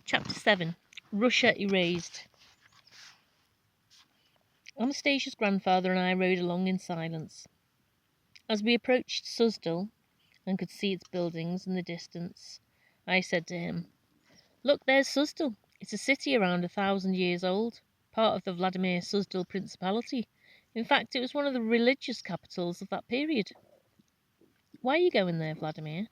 Chapter 7. Russia Erased. Anastasia's grandfather and I rode along in silence. As we approached Suzdal and could see its buildings in the distance, I said to him, "Look, there's Suzdal. It's a city around 1,000 years old, part of the Vladimir Suzdal Principality. In fact, it was one of the religious capitals of that period." "Why are you going there, Vladimir?"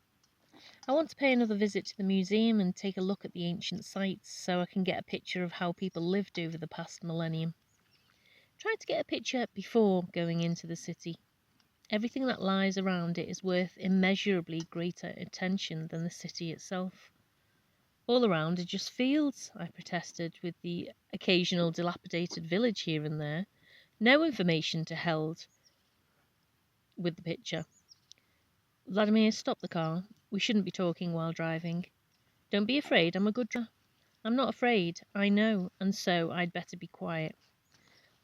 "I want to pay another visit to the museum and take a look at the ancient sites so I can get a picture of how people lived over the past millennium." Try to get a picture before going into the city. Everything that lies around it is worth immeasurably greater attention than the city itself. "All around are just fields," I protested, with the occasional dilapidated village here and there. "No information to held with the picture." "Vladimir, stop the car. We shouldn't be talking while driving." "Don't be afraid, I'm a good driver." "I'm not afraid, I know, and so I'd better be quiet."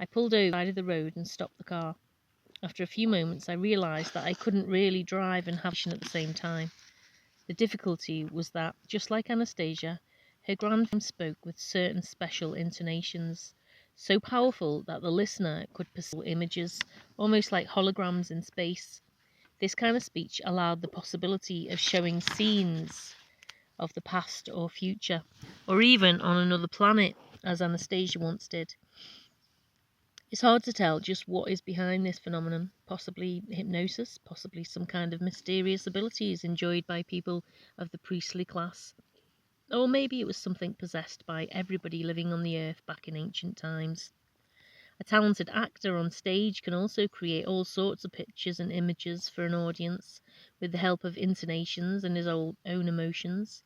I pulled over the side of the road and stopped the car. After a few moments I realised that I couldn't really drive and have vision at the same time. The difficulty was that, just like Anastasia, her grandfather spoke with certain special intonations, so powerful that the listener could perceive images, almost like holograms in space. This kind of speech allowed the possibility of showing scenes of the past or future, or even on another planet, as Anastasia once did. It's hard to tell just what is behind this phenomenon. Possibly hypnosis, possibly some kind of mysterious abilities enjoyed by people of the priestly class. Or maybe it was something possessed by everybody living on the earth back in ancient times. A talented actor on stage can also create all sorts of pictures and images for an audience with the help of intonations and his own emotions,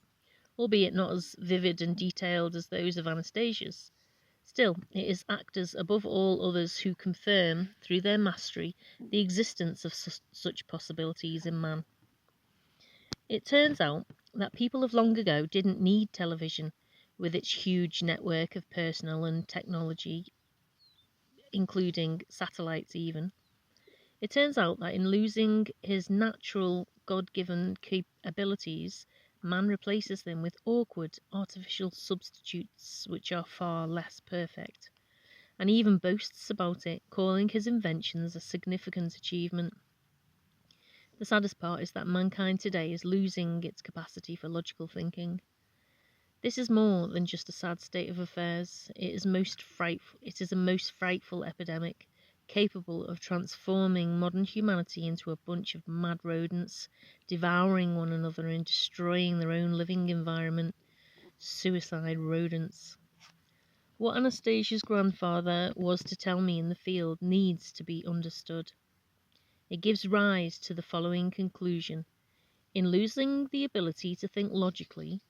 albeit not as vivid and detailed as those of Anastasia's. Still, it is actors above all others who confirm, through their mastery, the existence of such possibilities in man. It turns out that people of long ago didn't need television, with its huge network of personnel and technology, including satellites even. It turns out that in losing his natural, God-given abilities, man replaces them with awkward, artificial substitutes which are far less perfect, and even boasts about it, calling his inventions a significant achievement. The saddest part is that mankind today is losing its capacity for logical thinking. This is more than just a sad state of affairs. It is a most frightful epidemic, capable of transforming modern humanity into a bunch of mad rodents, devouring one another and destroying their own living environment. Suicide rodents. What Anastasia's grandfather was to tell me in the field needs to be understood. It gives rise to the following conclusion. In losing the ability to think logically,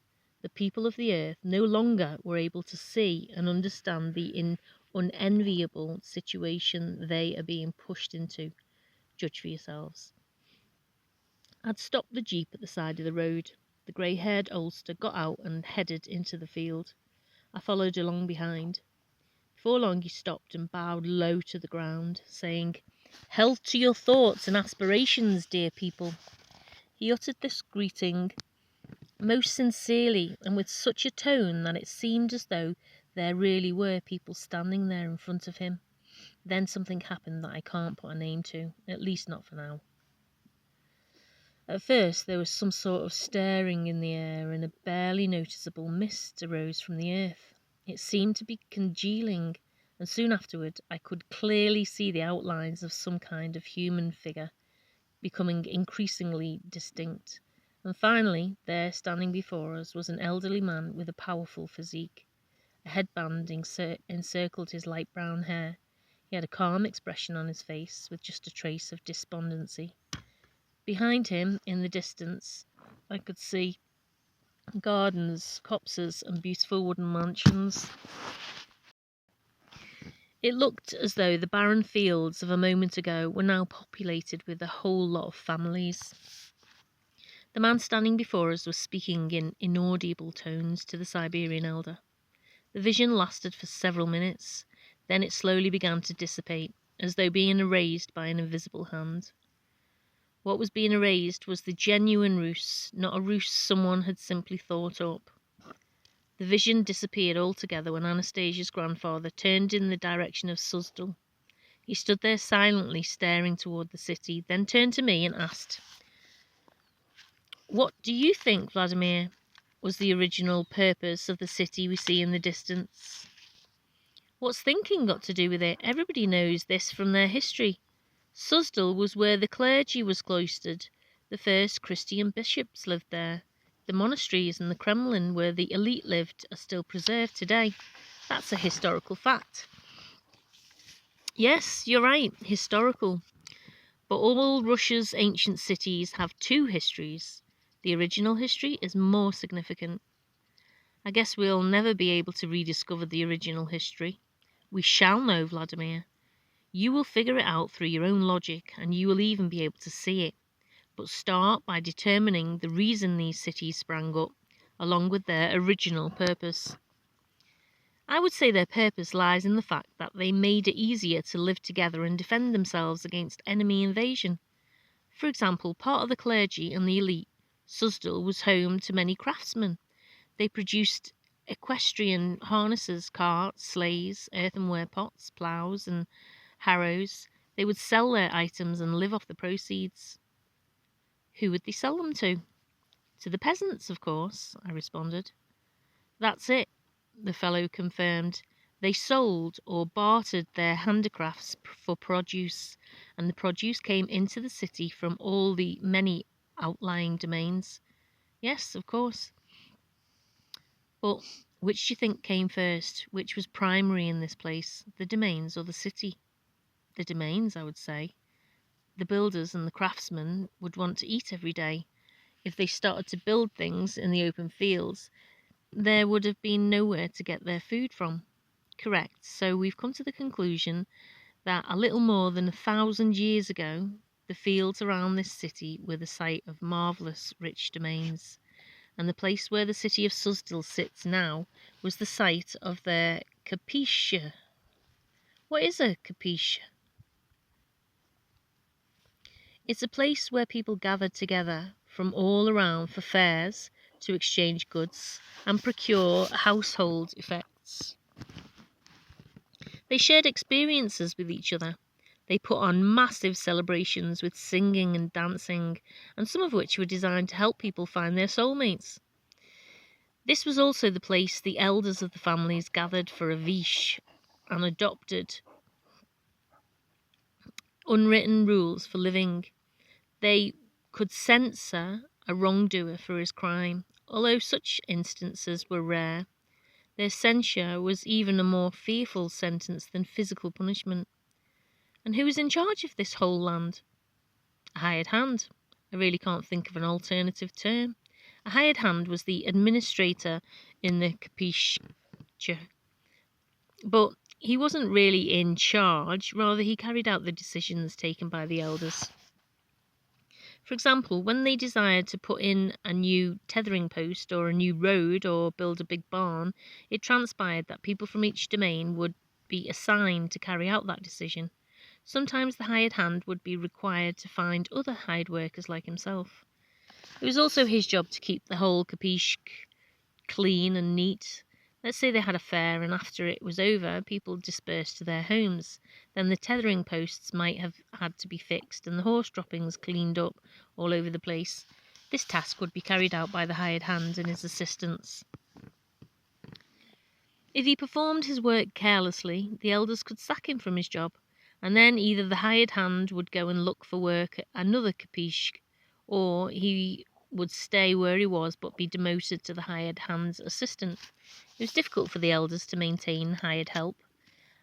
the people of the earth no longer were able to see and understand the unenviable situation they are being pushed into. Judge for yourselves. I'd stopped the jeep at the side of the road. The grey-haired oldster got out and headed into the field. I followed along behind. Before long he stopped and bowed low to the ground, saying, "Health to your thoughts and aspirations, dear people." He uttered this greeting most sincerely and with such a tone that it seemed as though there really were people standing there in front of him. Then something happened that I can't put a name to, at least not for now. At first there was some sort of stirring in the air and a barely noticeable mist arose from the earth. It seemed to be congealing, and soon afterward I could clearly see the outlines of some kind of human figure becoming increasingly distinct. And finally, there, standing before us, was an elderly man with a powerful physique. A headband encircled his light brown hair. He had a calm expression on his face, with just a trace of despondency. Behind him, in the distance, I could see gardens, copses, and beautiful wooden mansions. It looked as though the barren fields of a moment ago were now populated with a whole lot of families. The man standing before us was speaking in inaudible tones to the Siberian elder. The vision lasted for several minutes, then it slowly began to dissipate, as though being erased by an invisible hand. What was being erased was the genuine Rus, not a Rus someone had simply thought up. The vision disappeared altogether when Anastasia's grandfather turned in the direction of Suzdal. He stood there silently staring toward the city, then turned to me and asked, "What do you think, Vladimir, was the original purpose of the city we see in the distance?" "What's thinking got to do with it? Everybody knows this from their history. Suzdal was where the clergy was cloistered. The first Christian bishops lived there. The monasteries and the Kremlin where the elite lived are still preserved today. That's a historical fact." "Yes, you're right, historical. But all Russia's ancient cities have two histories. The original history is more significant. I guess we'll never be able to rediscover the original history. We shall know, Vladimir. You will figure it out through your own logic, and you will even be able to see it. But start by determining the reason these cities sprang up, along with their original purpose." "I would say their purpose lies in the fact that they made it easier to live together and defend themselves against enemy invasion. For example, part of the clergy and the elite, Suzdal was home to many craftsmen. They produced equestrian harnesses, carts, sleighs, earthenware pots, ploughs, and harrows. They would sell their items and live off the proceeds." "Who would they sell them to?" "To the peasants, of course," I responded. "That's it," the fellow confirmed. "They sold or bartered their handicrafts for produce, and the produce came into the city from all the many outlying domains." "Yes, of course. But which do you think came first? Which was primary in this place, the domains or the city?" "The domains, I would say. The builders and the craftsmen would want to eat every day. If they started to build things in the open fields, there would have been nowhere to get their food from." "Correct. So we've come to the conclusion that a little more than 1,000 years ago, the fields around this city were the site of marvellous rich domains, and the place where the city of Suzdal sits now was the site of their capiche." "What is a capiche?" "It's a place where people gathered together from all around for fairs, to exchange goods and procure household effects. They shared experiences with each other. They put on massive celebrations with singing and dancing, and some of which were designed to help people find their soulmates. This was also the place the elders of the families gathered for a vish, and adopted unwritten rules for living. They could censor a wrongdoer for his crime, although such instances were rare. Their censure was even a more fearful sentence than physical punishment. And who was in charge of this whole land? A hired hand. I really can't think of an alternative term. A hired hand was the administrator in the capiche. But he wasn't really in charge, rather he carried out the decisions taken by the elders. For example, when they desired to put in a new tethering post or a new road or build a big barn, it transpired that people from each domain would be assigned to carry out that decision. Sometimes the hired hand would be required to find other hired workers like himself. It was also his job to keep the whole capiche clean and neat. Let's say they had a fair, and after it was over, people dispersed to their homes. Then the tethering posts might have had to be fixed, and the horse droppings cleaned up all over the place. This task would be carried out by the hired hand and his assistants. If he performed his work carelessly, the elders could sack him from his job, and then either the hired hand would go and look for work at another capiche, or he would stay where he was but be demoted to the hired hand's assistant. It was difficult for the elders to maintain hired help,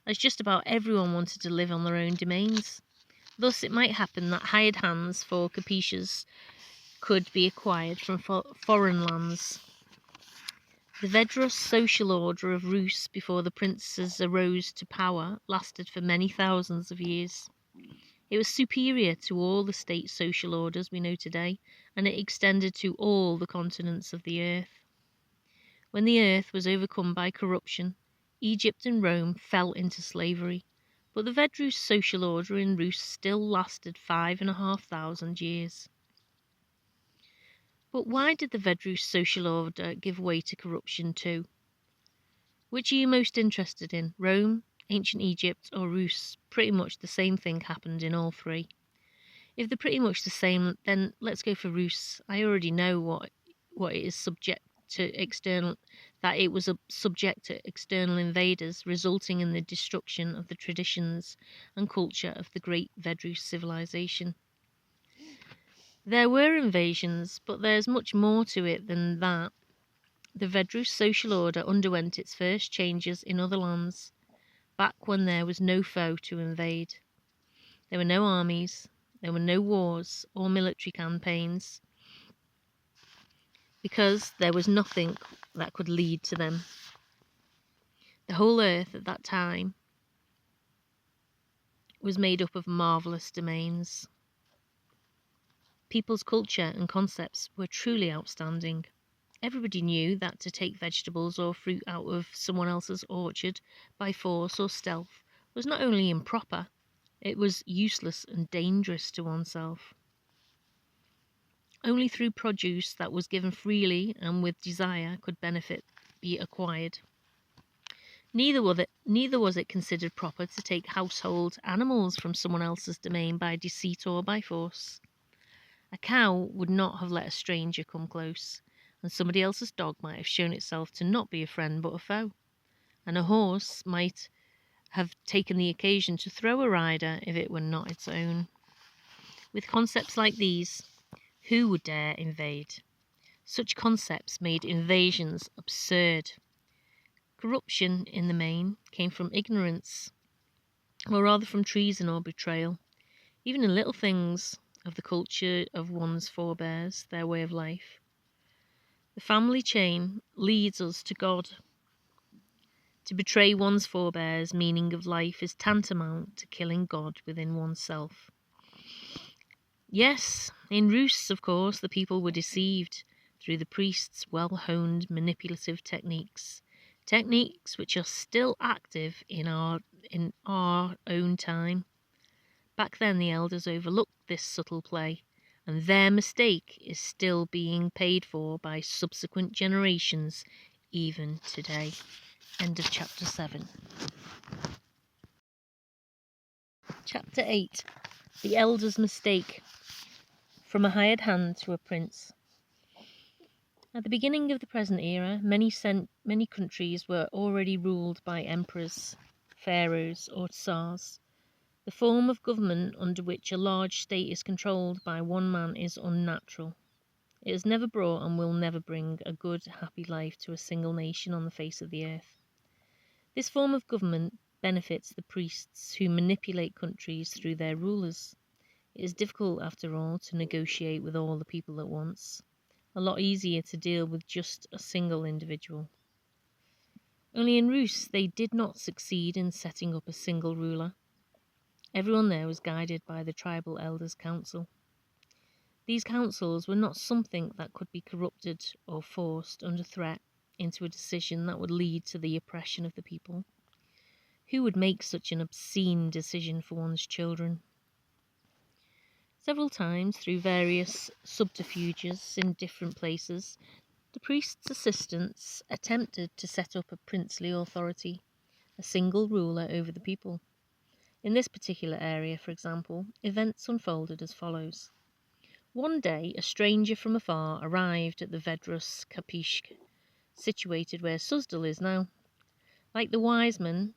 as just about everyone wanted to live on their own domains. Thus, it might happen that hired hands for capiches could be acquired from foreign lands. The Vedrus social order of Rus before the princes arose to power lasted for many thousands of years. It was superior to all the state social orders we know today, and it extended to all the continents of the earth. When the earth was overcome by corruption, Egypt and Rome fell into slavery, but the Vedrus social order in Rus still lasted 5,500 years. But why did the Vedrus social order give way to corruption too? Which are you most interested in? Rome, ancient Egypt, or Rus? Pretty much the same thing happened in all three. If they're pretty much the same, then let's go for Rus. I already know what it is subject to external, that it was subject to external invaders, resulting in the destruction of the traditions and culture of the great Vedrus civilization. There were invasions, but there's much more to it than that. The Vedrus social order underwent its first changes in other lands, back when there was no foe to invade. There were no armies, there were no wars or military campaigns, because there was nothing that could lead to them. The whole earth at that time was made up of marvellous domains. People's culture and concepts were truly outstanding. Everybody knew that to take vegetables or fruit out of someone else's orchard by force or stealth was not only improper, it was useless and dangerous to oneself. Only through produce that was given freely and with desire could benefit be acquired. Neither was it considered proper to take household animals from someone else's domain by deceit or by force. A cow would not have let a stranger come close, and somebody else's dog might have shown itself to not be a friend but a foe, and a horse might have taken the occasion to throw a rider if it were not its own. With concepts like these, who would dare invade? Such concepts made invasions absurd. Corruption, in the main, came from ignorance, or rather from treason or betrayal. Even in little things of the culture of one's forebears, their way of life. The family chain leads us to God. To betray one's forebears' meaning of life is tantamount to killing God within oneself. Yes, in Rus, of course, the people were deceived through the priests' well-honed manipulative techniques which are still active in our own time. Back then the elders overlooked this subtle play, and their mistake is still being paid for by subsequent generations even today. End of chapter 7. Chapter 8. The Elder's Mistake. From a hired hand to a prince. At the beginning of the present era, many countries were already ruled by emperors, pharaohs, or tsars. The form of government under which a large state is controlled by one man is unnatural. It has never brought and will never bring a good, happy life to a single nation on the face of the earth. This form of government benefits the priests who manipulate countries through their rulers. It is difficult, after all, to negotiate with all the people at once. A lot easier to deal with just a single individual. Only in Rus they did not succeed in setting up a single ruler. Everyone there was guided by the tribal elders' council. These councils were not something that could be corrupted or forced under threat into a decision that would lead to the oppression of the people. Who would make such an obscene decision for one's children? Several times, through various subterfuges in different places, the priest's assistants attempted to set up a princely authority, a single ruler over the people. In this particular area, for example, events unfolded as follows. One day, a stranger from afar arrived at the Vedrus Kapishk, situated where Suzdal is now. Like the wise men,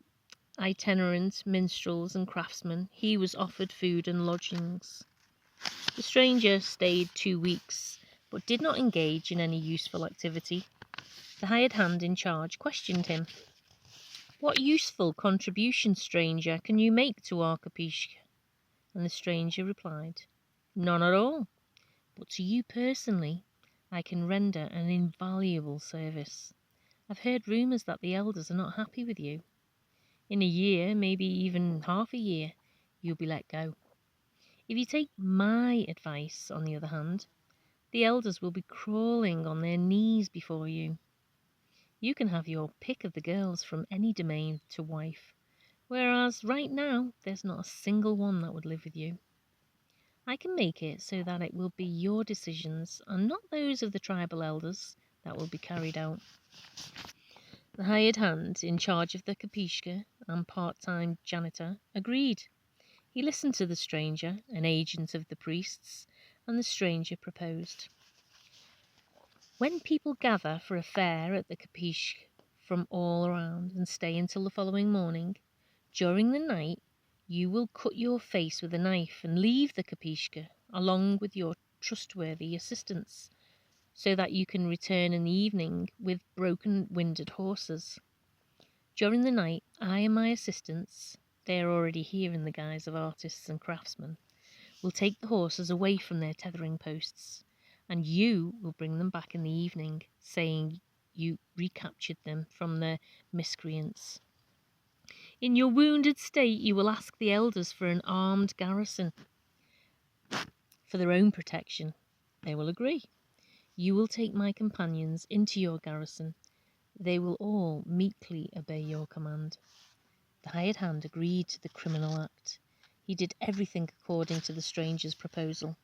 itinerant minstrels and craftsmen, he was offered food and lodgings. The stranger stayed 2 weeks, but did not engage in any useful activity. The hired hand in charge questioned him. "What useful contribution, stranger, can you make to our Kapishk?" And the stranger replied, "None at all. But to you personally, I can render an invaluable service. I've heard rumours that the elders are not happy with you. In a year, maybe even half a year, you'll be let go. If you take my advice, on the other hand, the elders will be crawling on their knees before you. You can have your pick of the girls from any domain to wife, whereas right now there's not a single one that would live with you. I can make it so that it will be your decisions and not those of the tribal elders that will be carried out." The hired hand in charge of the Kapishka and part-time janitor agreed. He listened to the stranger, an agent of the priests, and the stranger proposed. When people gather for a fair at the Kapishk from all around and stay until the following morning, during the night you will cut your face with a knife and leave the Kapishka along with your trustworthy assistants, so that you can return in the evening with broken-winded horses. During the night, I and my assistants, they are already here in the guise of artists and craftsmen, will take the horses away from their tethering posts, and you will bring them back in the evening, saying you recaptured them from the miscreants. In your wounded state, you will ask the elders for an armed garrison for their own protection. They will agree. You will take my companions into your garrison. They will all meekly obey your command. The hired hand agreed to the criminal act. He did everything according to the stranger's proposal.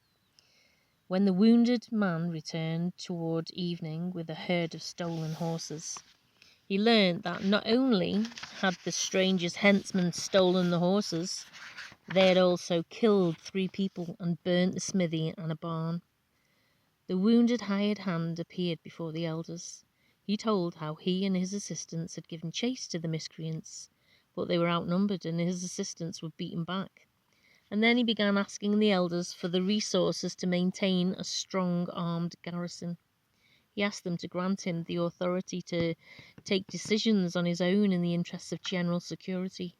When the wounded man returned toward evening with a herd of stolen horses, he learned that not only had the stranger's henchmen stolen the horses, they had also killed 3 people and burnt the smithy and a barn. The wounded hired hand appeared before the elders. He told how he and his assistants had given chase to the miscreants, but they were outnumbered and his assistants were beaten back. And then he began asking the elders for the resources to maintain a strong armed garrison. He asked them to grant him the authority to take decisions on his own in the interests of general security.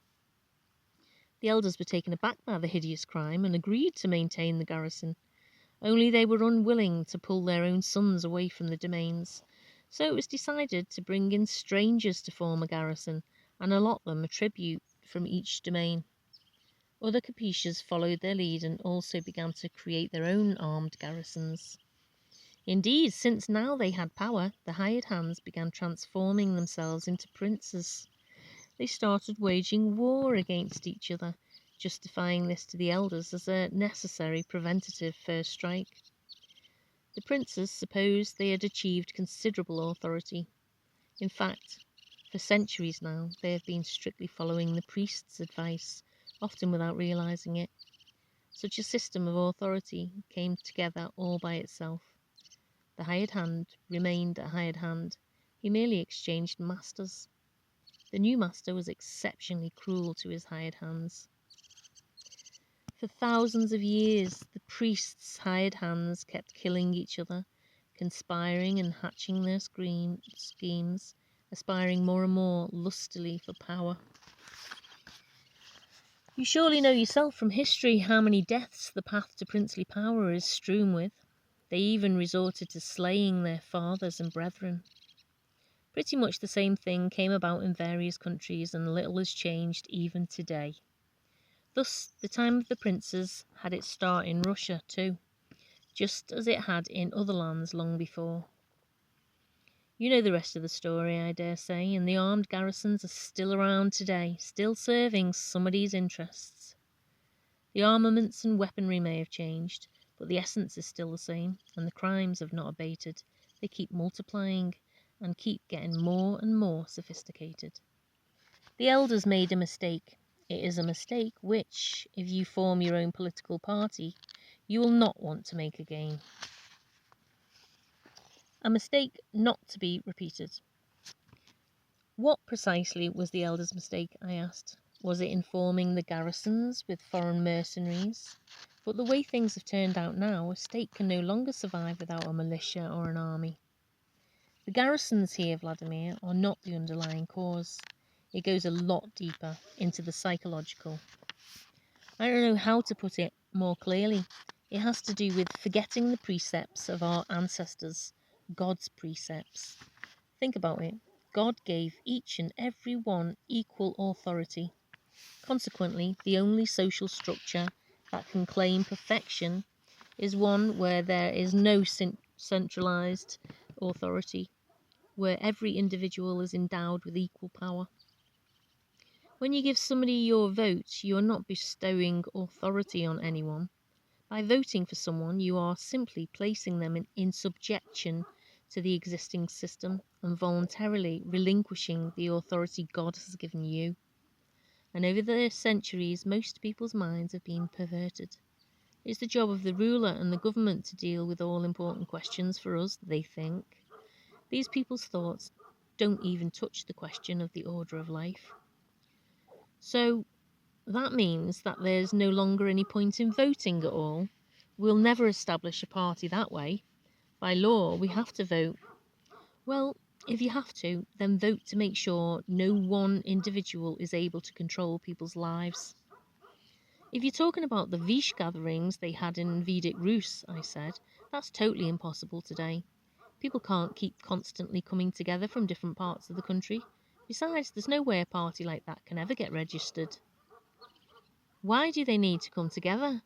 The elders were taken aback by the hideous crime and agreed to maintain the garrison. Only they were unwilling to pull their own sons away from the domains. So it was decided to bring in strangers to form a garrison and allot them a tribute from each domain. Other Capetians followed their lead and also began to create their own armed garrisons. Indeed, since now they had power, the hired hands began transforming themselves into princes. They started waging war against each other, justifying this to the elders as a necessary preventative first strike. The princes supposed they had achieved considerable authority. In fact, for centuries now, they have been strictly following the priest's advice, often without realizing it. Such a system of authority came together all by itself. The hired hand remained a hired hand. He merely exchanged masters. The new master was exceptionally cruel to his hired hands. For thousands of years, the priests' hired hands kept killing each other, conspiring and hatching their schemes, aspiring more and more lustily for power. You surely know yourself from history how many deaths the path to princely power is strewn with. They even resorted to slaying their fathers and brethren. Pretty much the same thing came about in various countries, and little has changed even today. Thus, the time of the princes had its start in Russia too, just as it had in other lands long before. You know the rest of the story, I dare say, and the armed garrisons are still around today, still serving somebody's interests. The armaments and weaponry may have changed, but the essence is still the same, and the crimes have not abated. They keep multiplying and keep getting more and more sophisticated. The elders made a mistake. It is a mistake which, if you form your own political party, you will not want to make again. A mistake not to be repeated. What precisely was the elders' mistake, I asked. Was it in forming the garrisons with foreign mercenaries? But the way things have turned out now, a state can no longer survive without a militia or an army. The garrisons here, Vladimir, are not the underlying cause. It goes a lot deeper into the psychological. I don't know how to put it more clearly. It has to do with forgetting the precepts of our ancestors, God's precepts. Think about it. God gave each and every one equal authority. Consequently, the only social structure that can claim perfection is one where there is no centralized authority, where every individual is endowed with equal power. When you give somebody your vote, you are not bestowing authority on anyone. By voting for someone, you are simply placing them in subjection to the existing system and voluntarily relinquishing the authority God has given you. And over the centuries, most people's minds have been perverted. It's the job of the ruler and the government to deal with all important questions for us, they think. These people's thoughts don't even touch the question of the order of life. So that means that there's no longer any point in voting at all. We'll never establish a party that way. By law, we have to vote. Well, if you have to, then vote to make sure no one individual is able to control people's lives. If you're talking about the Vish gatherings they had in Vedic Rus, I said, that's totally impossible today. People can't keep constantly coming together from different parts of the country. Besides, there's no way a party like that can ever get registered. Why do they need to come together?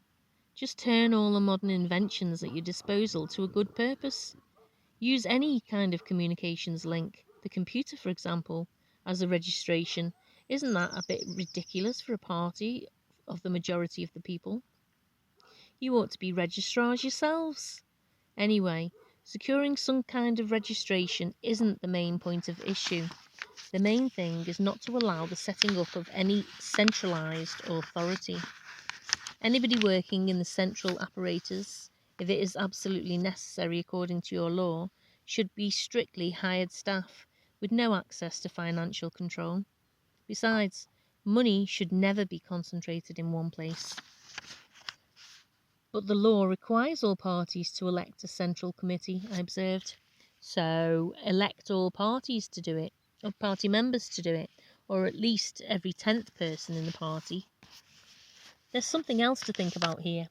Just turn all the modern inventions at your disposal to a good purpose. Use any kind of communications link, the computer for example, as a registration. Isn't that a bit ridiculous for a party of the majority of the people? You ought to be registrars yourselves. Anyway, securing some kind of registration isn't the main point of issue. The main thing is not to allow the setting up of any centralised authority. Anybody working in the central apparatus, if it is absolutely necessary according to your law, should be strictly hired staff with no access to financial control. Besides, money should never be concentrated in one place. But the law requires all parties to elect a central committee, I observed. So elect all parties to do it, or party members to do it, or at least every 10th person in the party. There's something else to think about here.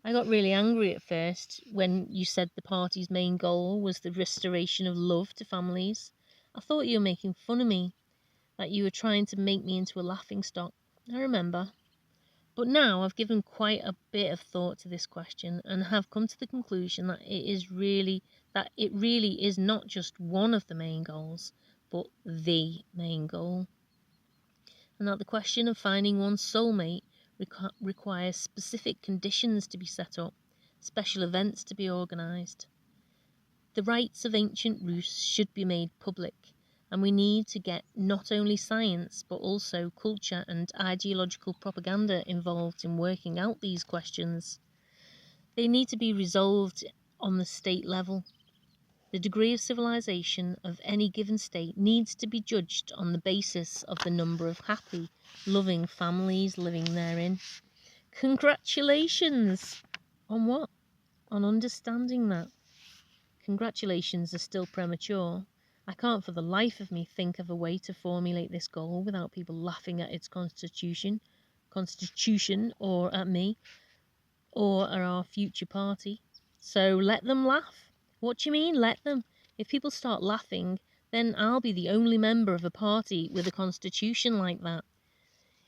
I got really angry at first when you said the party's main goal was the restoration of love to families. I thought you were making fun of me, that you were trying to make me into a laughingstock. I remember. But now I've given quite a bit of thought to this question and have come to the conclusion that it really is not just one of the main goals, but the main goal. And that the question of finding one's soulmate requires specific conditions to be set up, special events to be organised. The rites of ancient Rus should be made public, and we need to get not only science but also culture and ideological propaganda involved in working out these questions. They need to be resolved on the state level. The degree of civilization of any given state needs to be judged on the basis of the number of happy, loving families living therein. Congratulations! On what? On understanding that. Congratulations are still premature. I can't for the life of me think of a way to formulate this goal without people laughing at its constitution, or at me, or at our future party. So let them laugh. What do you mean, let them? If people start laughing, then I'll be the only member of a party with a constitution like that.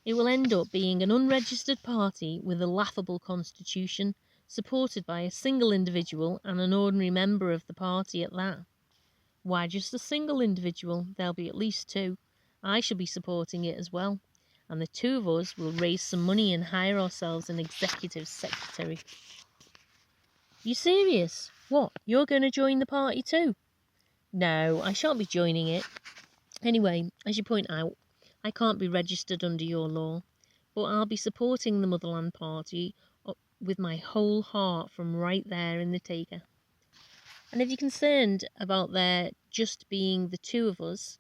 It will end up being an unregistered party with a laughable constitution, supported by a single individual and an ordinary member of the party at that. Why just a single individual? There'll be at least two. I shall be supporting it as well. And the two of us will raise some money and hire ourselves an executive secretary. You serious? What, you're going to join the party too? No, I shan't be joining it. Anyway, as you point out, I can't be registered under your law, but I'll be supporting the Motherland Party with my whole heart from right there in the taker. And if you're concerned about there just being the two of us,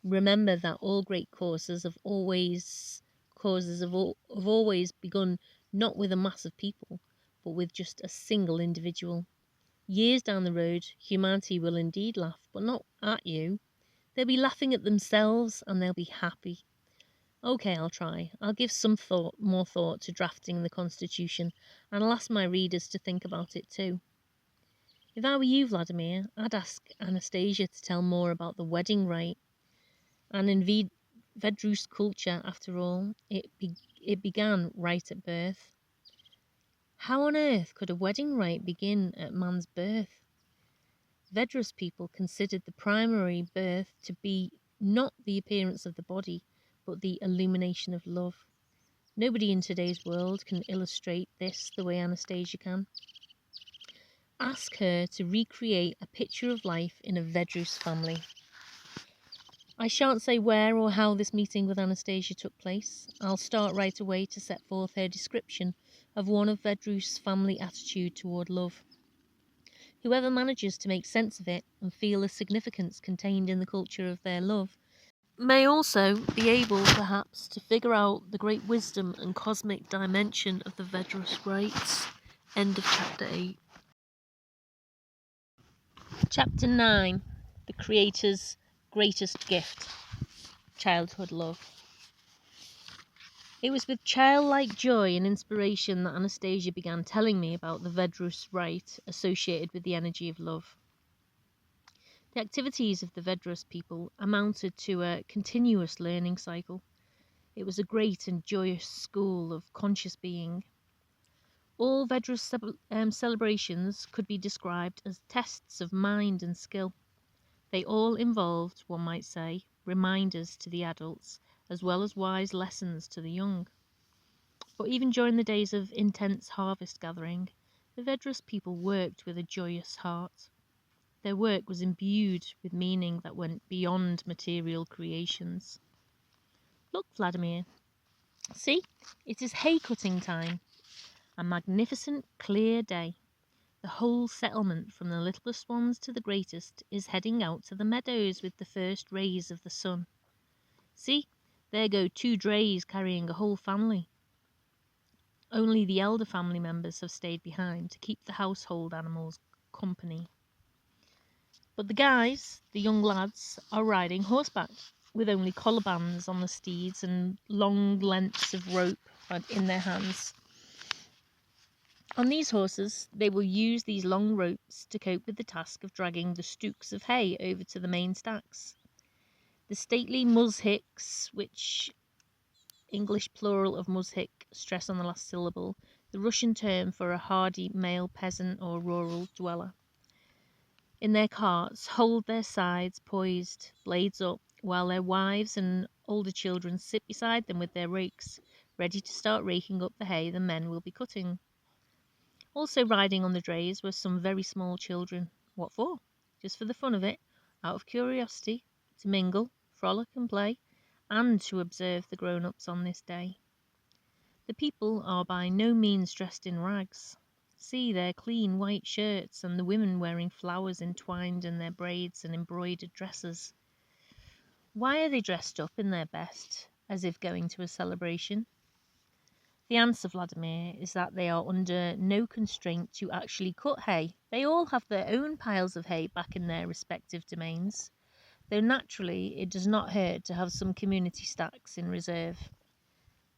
remember that all great causes have always begun not with a mass of people, but with just a single individual. Years down the road, humanity will indeed laugh, but not at you. They'll be laughing at themselves and they'll be happy. Okay, I'll try. I'll give some more thought to drafting the Constitution, and I'll ask my readers to think about it too. If I were you, Vladimir, I'd ask Anastasia to tell more about the wedding rite. And in Vedrus culture, after all, it began right at birth. How on earth could a wedding rite begin at man's birth? Vedrus people considered the primary birth to be not the appearance of the body, but the illumination of love. Nobody in today's world can illustrate this the way Anastasia can. ask her to recreate a picture of life in a Vedrus family. I shan't say where or how this meeting with Anastasia took place. I'll start right away to set forth her description of one of Vedrus' family attitude toward love. Whoever manages to make sense of it and feel the significance contained in the culture of their love may also be able, perhaps, to figure out the great wisdom and cosmic dimension of the Vedrus rites. End of chapter 8. Chapter 9. The Creator's Greatest Gift. Childhood Love. It was with childlike joy and inspiration that Anastasia began telling me about the Vedrus rite associated with the energy of love. The activities of the Vedrus people amounted to a continuous learning cycle. It was a great and joyous school of conscious being. All Vedrus celebrations could be described as tests of mind and skill. They all involved, one might say, reminders to the adults, as well as wise lessons to the young. But even during the days of intense harvest gathering, the Vedrus people worked with a joyous heart. Their work was imbued with meaning that went beyond material creations. Look, Vladimir, see, it is hay-cutting time. A magnificent, clear day. The whole settlement, from the littlest ones to the greatest, is heading out to the meadows with the first rays of the sun. See, there go 2 drays carrying a whole family. Only the elder family members have stayed behind to keep the household animals company. But the guys, the young lads, are riding horseback, with only collar bands on the steeds and long lengths of rope in their hands. On these horses, they will use these long ropes to cope with the task of dragging the stooks of hay over to the main stacks. The stately muzhiks, which English plural of muzhik, stress on the last syllable, the Russian term for a hardy male peasant or rural dweller, in their carts, hold their sides poised, blades up, while their wives and older children sit beside them with their rakes, ready to start raking up the hay the men will be cutting. Also riding on the drays were some very small children. What for? Just for the fun of it, out of curiosity, to mingle, frolic and play, and to observe the grown-ups on this day. The people are by no means dressed in rags. See their clean white shirts, and the women wearing flowers entwined in their braids and embroidered dresses. Why are they dressed up in their best, as if going to a celebration? The answer, Vladimir, is that they are under no constraint to actually cut hay. They all have their own piles of hay back in their respective domains, though naturally it does not hurt to have some community stacks in reserve.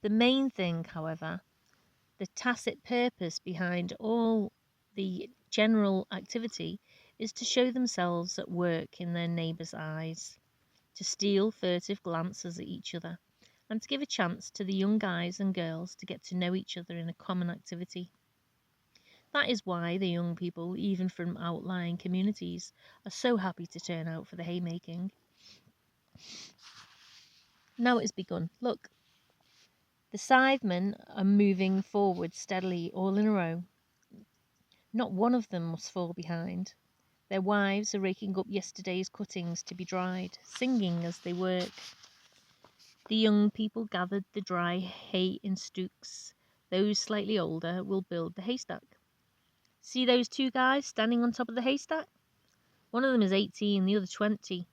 The main thing, however, the tacit purpose behind all the general activity, is to show themselves at work in their neighbours' eyes, to steal furtive glances at each other, and to give a chance to the young guys and girls to get to know each other in a common activity. That is why the young people, even from outlying communities, are so happy to turn out for the haymaking. Now it has begun. Look, the scythemen are moving forward steadily, all in a row. Not one of them must fall behind. Their wives are raking up yesterday's cuttings to be dried, singing as they work. The young people gathered the dry hay in stooks. Those slightly older will build the haystack. See those 2 guys standing on top of the haystack? One of them is 18, the other 20.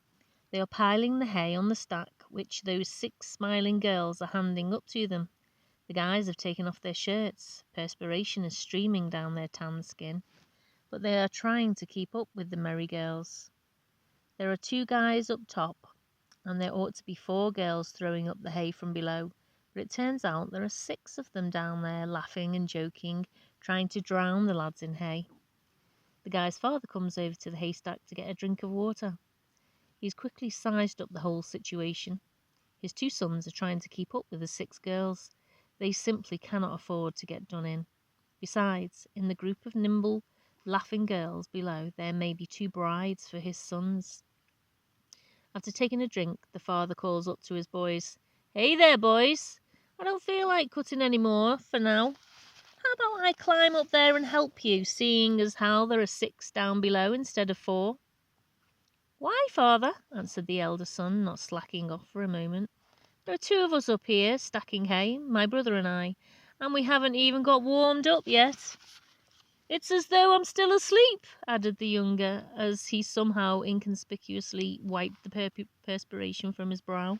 They are piling the hay on the stack, which those 6 smiling girls are handing up to them. The guys have taken off their shirts. Perspiration is streaming down their tanned skin, but they are trying to keep up with the merry girls. There are 2 guys up top, and there ought to be 4 girls throwing up the hay from below, but it turns out there are 6 of them down there, laughing and joking, trying to drown the lads in hay. The guy's father comes over to the haystack to get a drink of water. He's quickly sized up the whole situation. His 2 sons are trying to keep up with the 6 girls. They simply cannot afford to get done in. Besides, in the group of nimble, laughing girls below, there may be 2 brides for his sons. After taking a drink, the father calls up to his boys. "Hey there, boys. I don't feel like cutting any more for now. How about I climb up there and help you, seeing as how there are 6 down below instead of 4? Why, father? Answered the elder son, not slacking off for a moment. There are 2 of us up here, stacking hay, my brother and I, and we haven't even got warmed up yet. It's as though I'm still asleep, added the younger, as he somehow inconspicuously wiped the perspiration from his brow.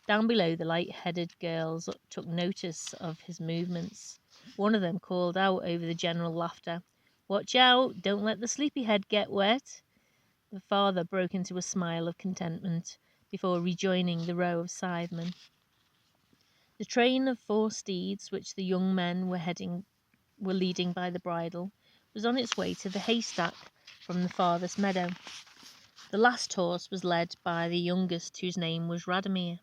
Down below, the light-headed girls took notice of his movements. One of them called out over the general laughter, "Watch out, don't let the sleepyhead get wet." The father broke into a smile of contentment before rejoining the row of scythemen. The train of 4 steeds, which the young men were leading by the bridle, was on its way to the haystack from the farthest meadow. The last horse was led by the youngest, whose name was Radomir.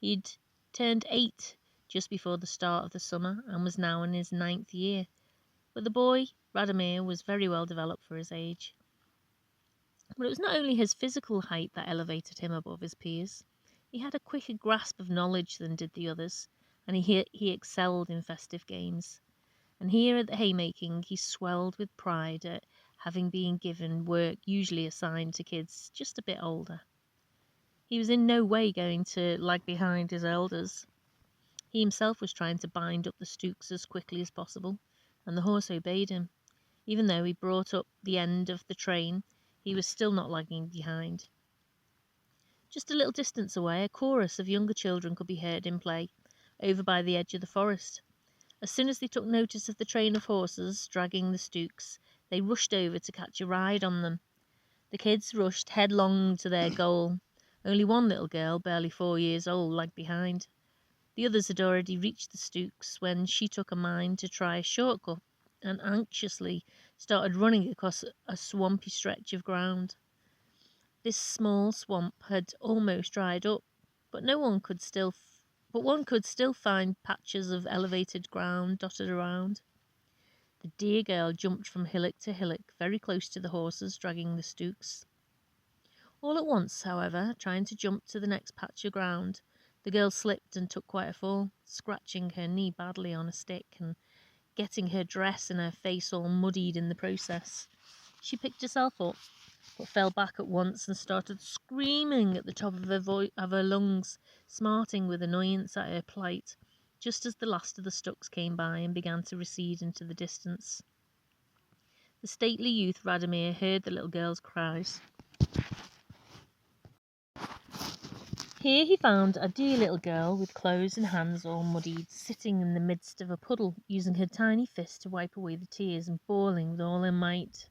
He'd turned 8 just before the start of the summer and was now in his 9th year. But the boy, Radomir, was very well developed for his age. But it was not only his physical height that elevated him above his peers. He had a quicker grasp of knowledge than did the others, and he excelled in festive games. And here at the haymaking he swelled with pride at having been given work usually assigned to kids just a bit older. He was in no way going to lag behind his elders. He himself was trying to bind up the stooks as quickly as possible, and the horse obeyed him. Even though he brought up the end of the train, he was still not lagging behind. Just a little distance away, a chorus of younger children could be heard in play, over by the edge of the forest. As soon as they took notice of the train of horses dragging the stooks, they rushed over to catch a ride on them. The kids rushed headlong to their goal. Only one little girl, barely 4 years old, lagged behind. The others had already reached the stooks when she took a mind to try a shortcut and anxiously started running across a swampy stretch of ground. This small swamp had almost dried up, but one could still find patches of elevated ground dotted around. The dear girl jumped from hillock to hillock, very close to the horses dragging the stooks. All at once, however, trying to jump to the next patch of ground, the girl slipped and took quite a fall, scratching her knee badly on a stick and getting her dress and her face all muddied in the process. She picked herself up, but fell back at once and started screaming at the top of her lungs, smarting with annoyance at her plight, just as the last of the stooks came by and began to recede into the distance. The stately youth Radomir heard the little girl's cries. Here he found a dear little girl with clothes and hands all muddied, sitting in the midst of a puddle, using her tiny fist to wipe away the tears and bawling with all her might.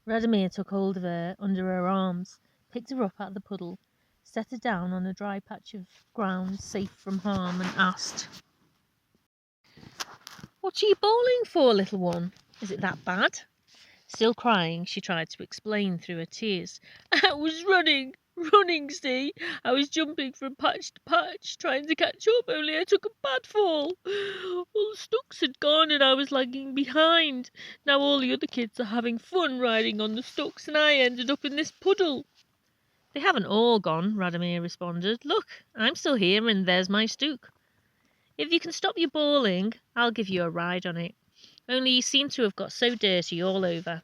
Radomir took hold of her under her arms, picked her up out of the puddle, set her down on a dry patch of ground safe from harm, and asked, "What are you bawling for, little one? Is it that bad?" Still crying, she tried to explain through her tears. "I was running, see? I was jumping from patch to patch, trying to catch up, only I took a bad fall. All the stooks had gone and I was lagging behind. Now all the other kids are having fun riding on the stooks and I ended up in this puddle." "They haven't all gone," Radomir responded. "Look, I'm still here and there's my stook. If you can stop your bawling, I'll give you a ride on it. Only you seem to have got so dirty all over."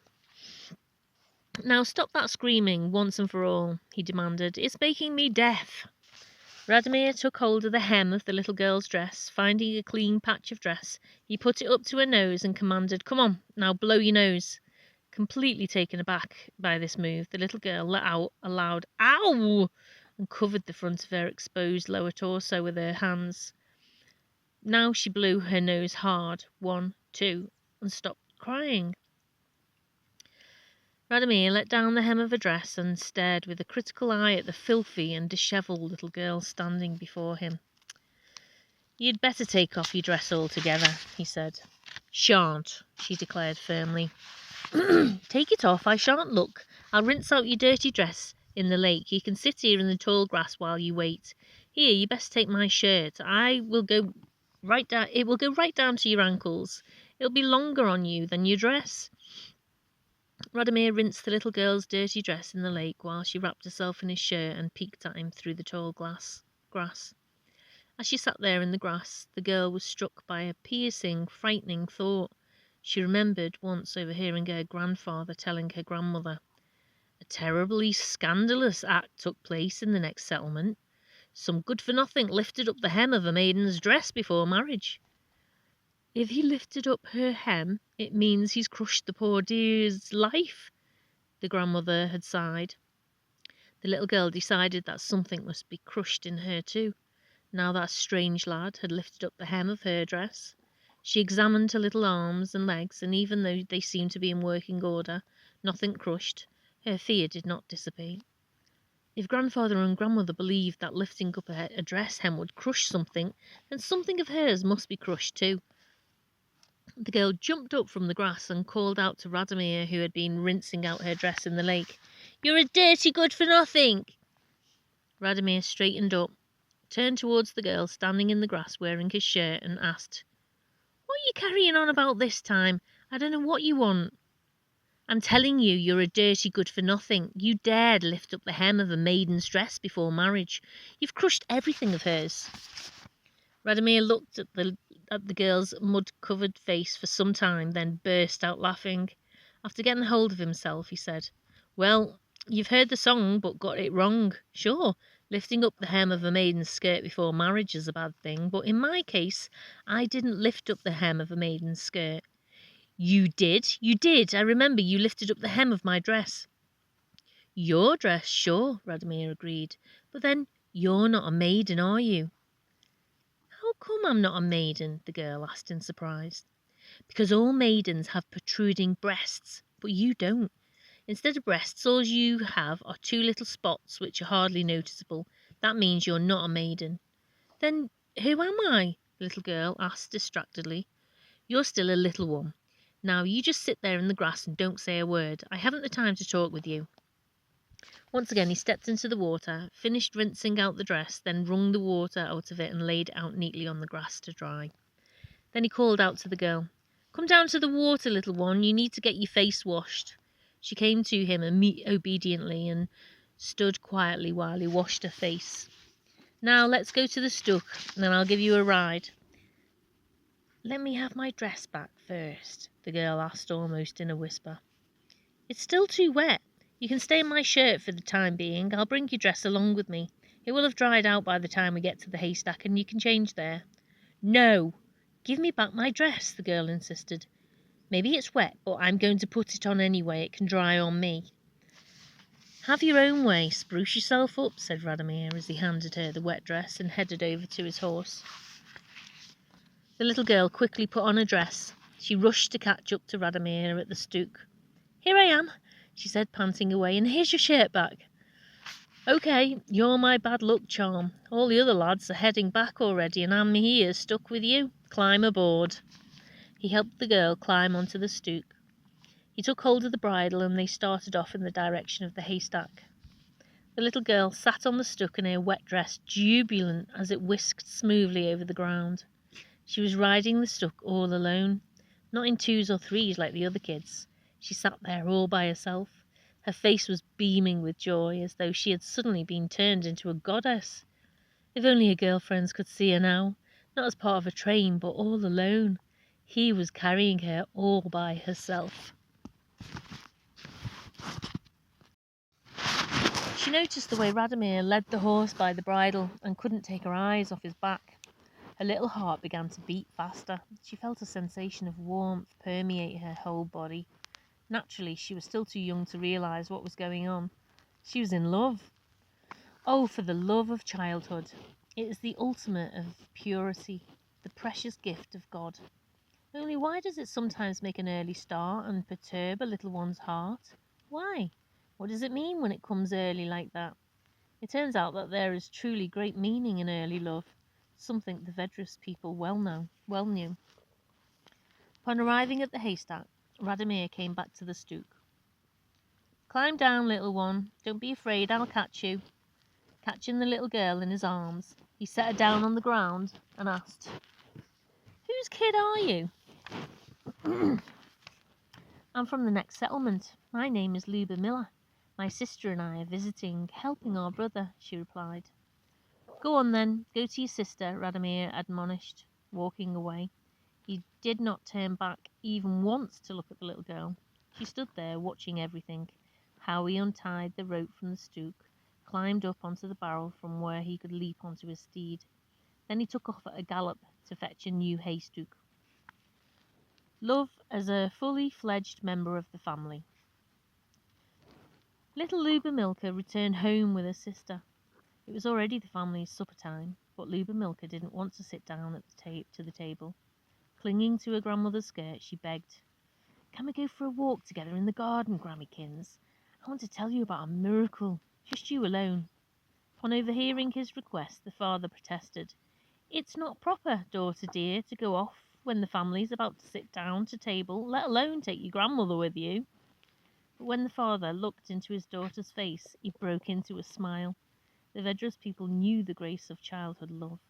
"Now stop that screaming once and for all," he demanded. "It's making me deaf." Radomir took hold of the hem of the little girl's dress. Finding a clean patch of dress, he put it up to her nose and commanded, "Come on, now blow your nose." Completely taken aback by this move, the little girl let out a loud "Ow!" and covered the front of her exposed lower torso with her hands. Now she blew her nose hard, 1, 2, and stopped crying. Radomir let down the hem of her dress and stared with a critical eye at the filthy and dishevelled little girl standing before him. "You'd better take off your dress altogether," he said. "Shan't," she declared firmly. "Take it off, I shan't look. I'll rinse out your dirty dress in the lake. You can sit here in the tall grass while you wait. Here, you best take my shirt. It will go right down to your ankles. It'll be longer on you than your dress." Radomir rinsed the little girl's dirty dress in the lake while she wrapped herself in his shirt and peeked at him through the tall grass. As she sat there in the grass, the girl was struck by a piercing, frightening thought. She remembered once overhearing her grandfather telling her grandmother, "A terribly scandalous act took place in the next settlement. Some good-for-nothing lifted up the hem of a maiden's dress before marriage." "If he lifted up her hem, it means he's crushed the poor dear's life," the grandmother had sighed. The little girl decided that something must be crushed in her too. Now that strange lad had lifted up the hem of her dress. She examined her little arms and legs, and even though they seemed to be in working order, nothing crushed, her fear did not dissipate. If grandfather and grandmother believed that lifting up a dress hem would crush something, then something of hers must be crushed too. The girl jumped up from the grass and called out to Radomir, who had been rinsing out her dress in the lake, "You're a dirty good-for-nothing!" Radomir straightened up, turned towards the girl standing in the grass wearing his shirt, and asked, "What are you carrying on about this time? I don't know what you want." "I'm telling you, you're a dirty good-for-nothing. You dared lift up the hem of a maiden's dress before marriage. You've crushed everything of hers." Radomir looked at the girl's mud-covered face for some time, then burst out laughing. After getting hold of himself, he said, "Well, you've heard the song, but got it wrong. Sure, lifting up the hem of a maiden's skirt before marriage is a bad thing, but in my case, I didn't lift up the hem of a maiden's skirt." You did. I remember you lifted up the hem of my dress." "Your dress, sure," Radomir agreed. "But then, you're not a maiden, are you?" "How come I'm not a maiden?" the girl asked in surprise. "Because all maidens have protruding breasts, but you don't. Instead of breasts, all you have are two little spots which are hardly noticeable. That means you're not a maiden." "Then who am I?" the little girl asked distractedly. "You're still a little one. Now you just sit there in the grass and don't say a word. I haven't the time to talk with you." Once again he stepped into the water, finished rinsing out the dress, then wrung the water out of it and laid it out neatly on the grass to dry. Then he called out to the girl, "Come down to the water, little one. You need to get your face washed." She came to him obediently and stood quietly while he washed her face. "Now let's go to the Stook, and then I'll give you a ride." "Let me have my dress back first," the girl asked almost in a whisper. "It's still too wet. You can stay in my shirt for the time being. I'll bring your dress along with me. It will have dried out by the time we get to the haystack, and you can change there." "No! Give me back my dress," the girl insisted. "Maybe it's wet, but I'm going to put it on anyway. It can dry on me." "Have your own way. Spruce yourself up," said Radomir as he handed her the wet dress and headed over to his horse. The little girl quickly put on her dress. She rushed to catch up to Radomir at the Stook. "Here I am," she said, panting away, "and here's your shirt back." "Okay, you're my bad luck charm. All the other lads are heading back already, and I'm here stuck with you. Climb aboard." He helped the girl climb onto the Stook. He took hold of the bridle, and they started off in the direction of the haystack. The little girl sat on the Stook in her wet dress, jubilant as it whisked smoothly over the ground. She was riding the Stook all alone, not in twos or threes like the other kids. She sat there all by herself. Her face was beaming with joy, as though she had suddenly been turned into a goddess. If only her girlfriends could see her now, not as part of a train, but all alone. He was carrying her all by herself. She noticed the way Radomir led the horse by the bridle and couldn't take her eyes off his back. Her little heart began to beat faster. She felt a sensation of warmth permeate her whole body. Naturally, she was still too young to realise what was going on. She was in love. Oh, for the love of childhood! It is the ultimate of purity, the precious gift of God. Only why does it sometimes make an early start and perturb a little one's heart? Why? What does it mean when it comes early like that? It turns out that there is truly great meaning in early love, something the Vedras people well knew. Upon arriving at the haystack, Radomir came back to the Stook. "Climb down, little one. Don't be afraid, I'll catch you." Catching the little girl in his arms, he set her down on the ground and asked, "Whose kid are you?" "I'm from the next settlement. My name is Luba Miller. My sister and I are visiting, helping our brother," she replied. Go on then, go to your sister, Radomir admonished, walking away. He did not turn back even once to look at the little girl. She stood there, watching everything. How he untied the rope from the stook, climbed up onto the barrel from where he could leap onto his steed. Then he took off at a gallop to fetch a new haystook. Love as a fully fledged member of the family. Little Luba Milka returned home with her sister. It was already the family's supper time, but Luba Milka didn't want to sit down at to the table. Clinging to her grandmother's skirt, she begged, "Can we go for a walk together in the garden, Grammykins? I want to tell you about a miracle, just you alone." Upon overhearing his request, the father protested, "It's not proper, daughter dear, to go off when the family's about to sit down to table, let alone take your grandmother with you." But when the father looked into his daughter's face, he broke into a smile. The Vedras people knew the grace of childhood love.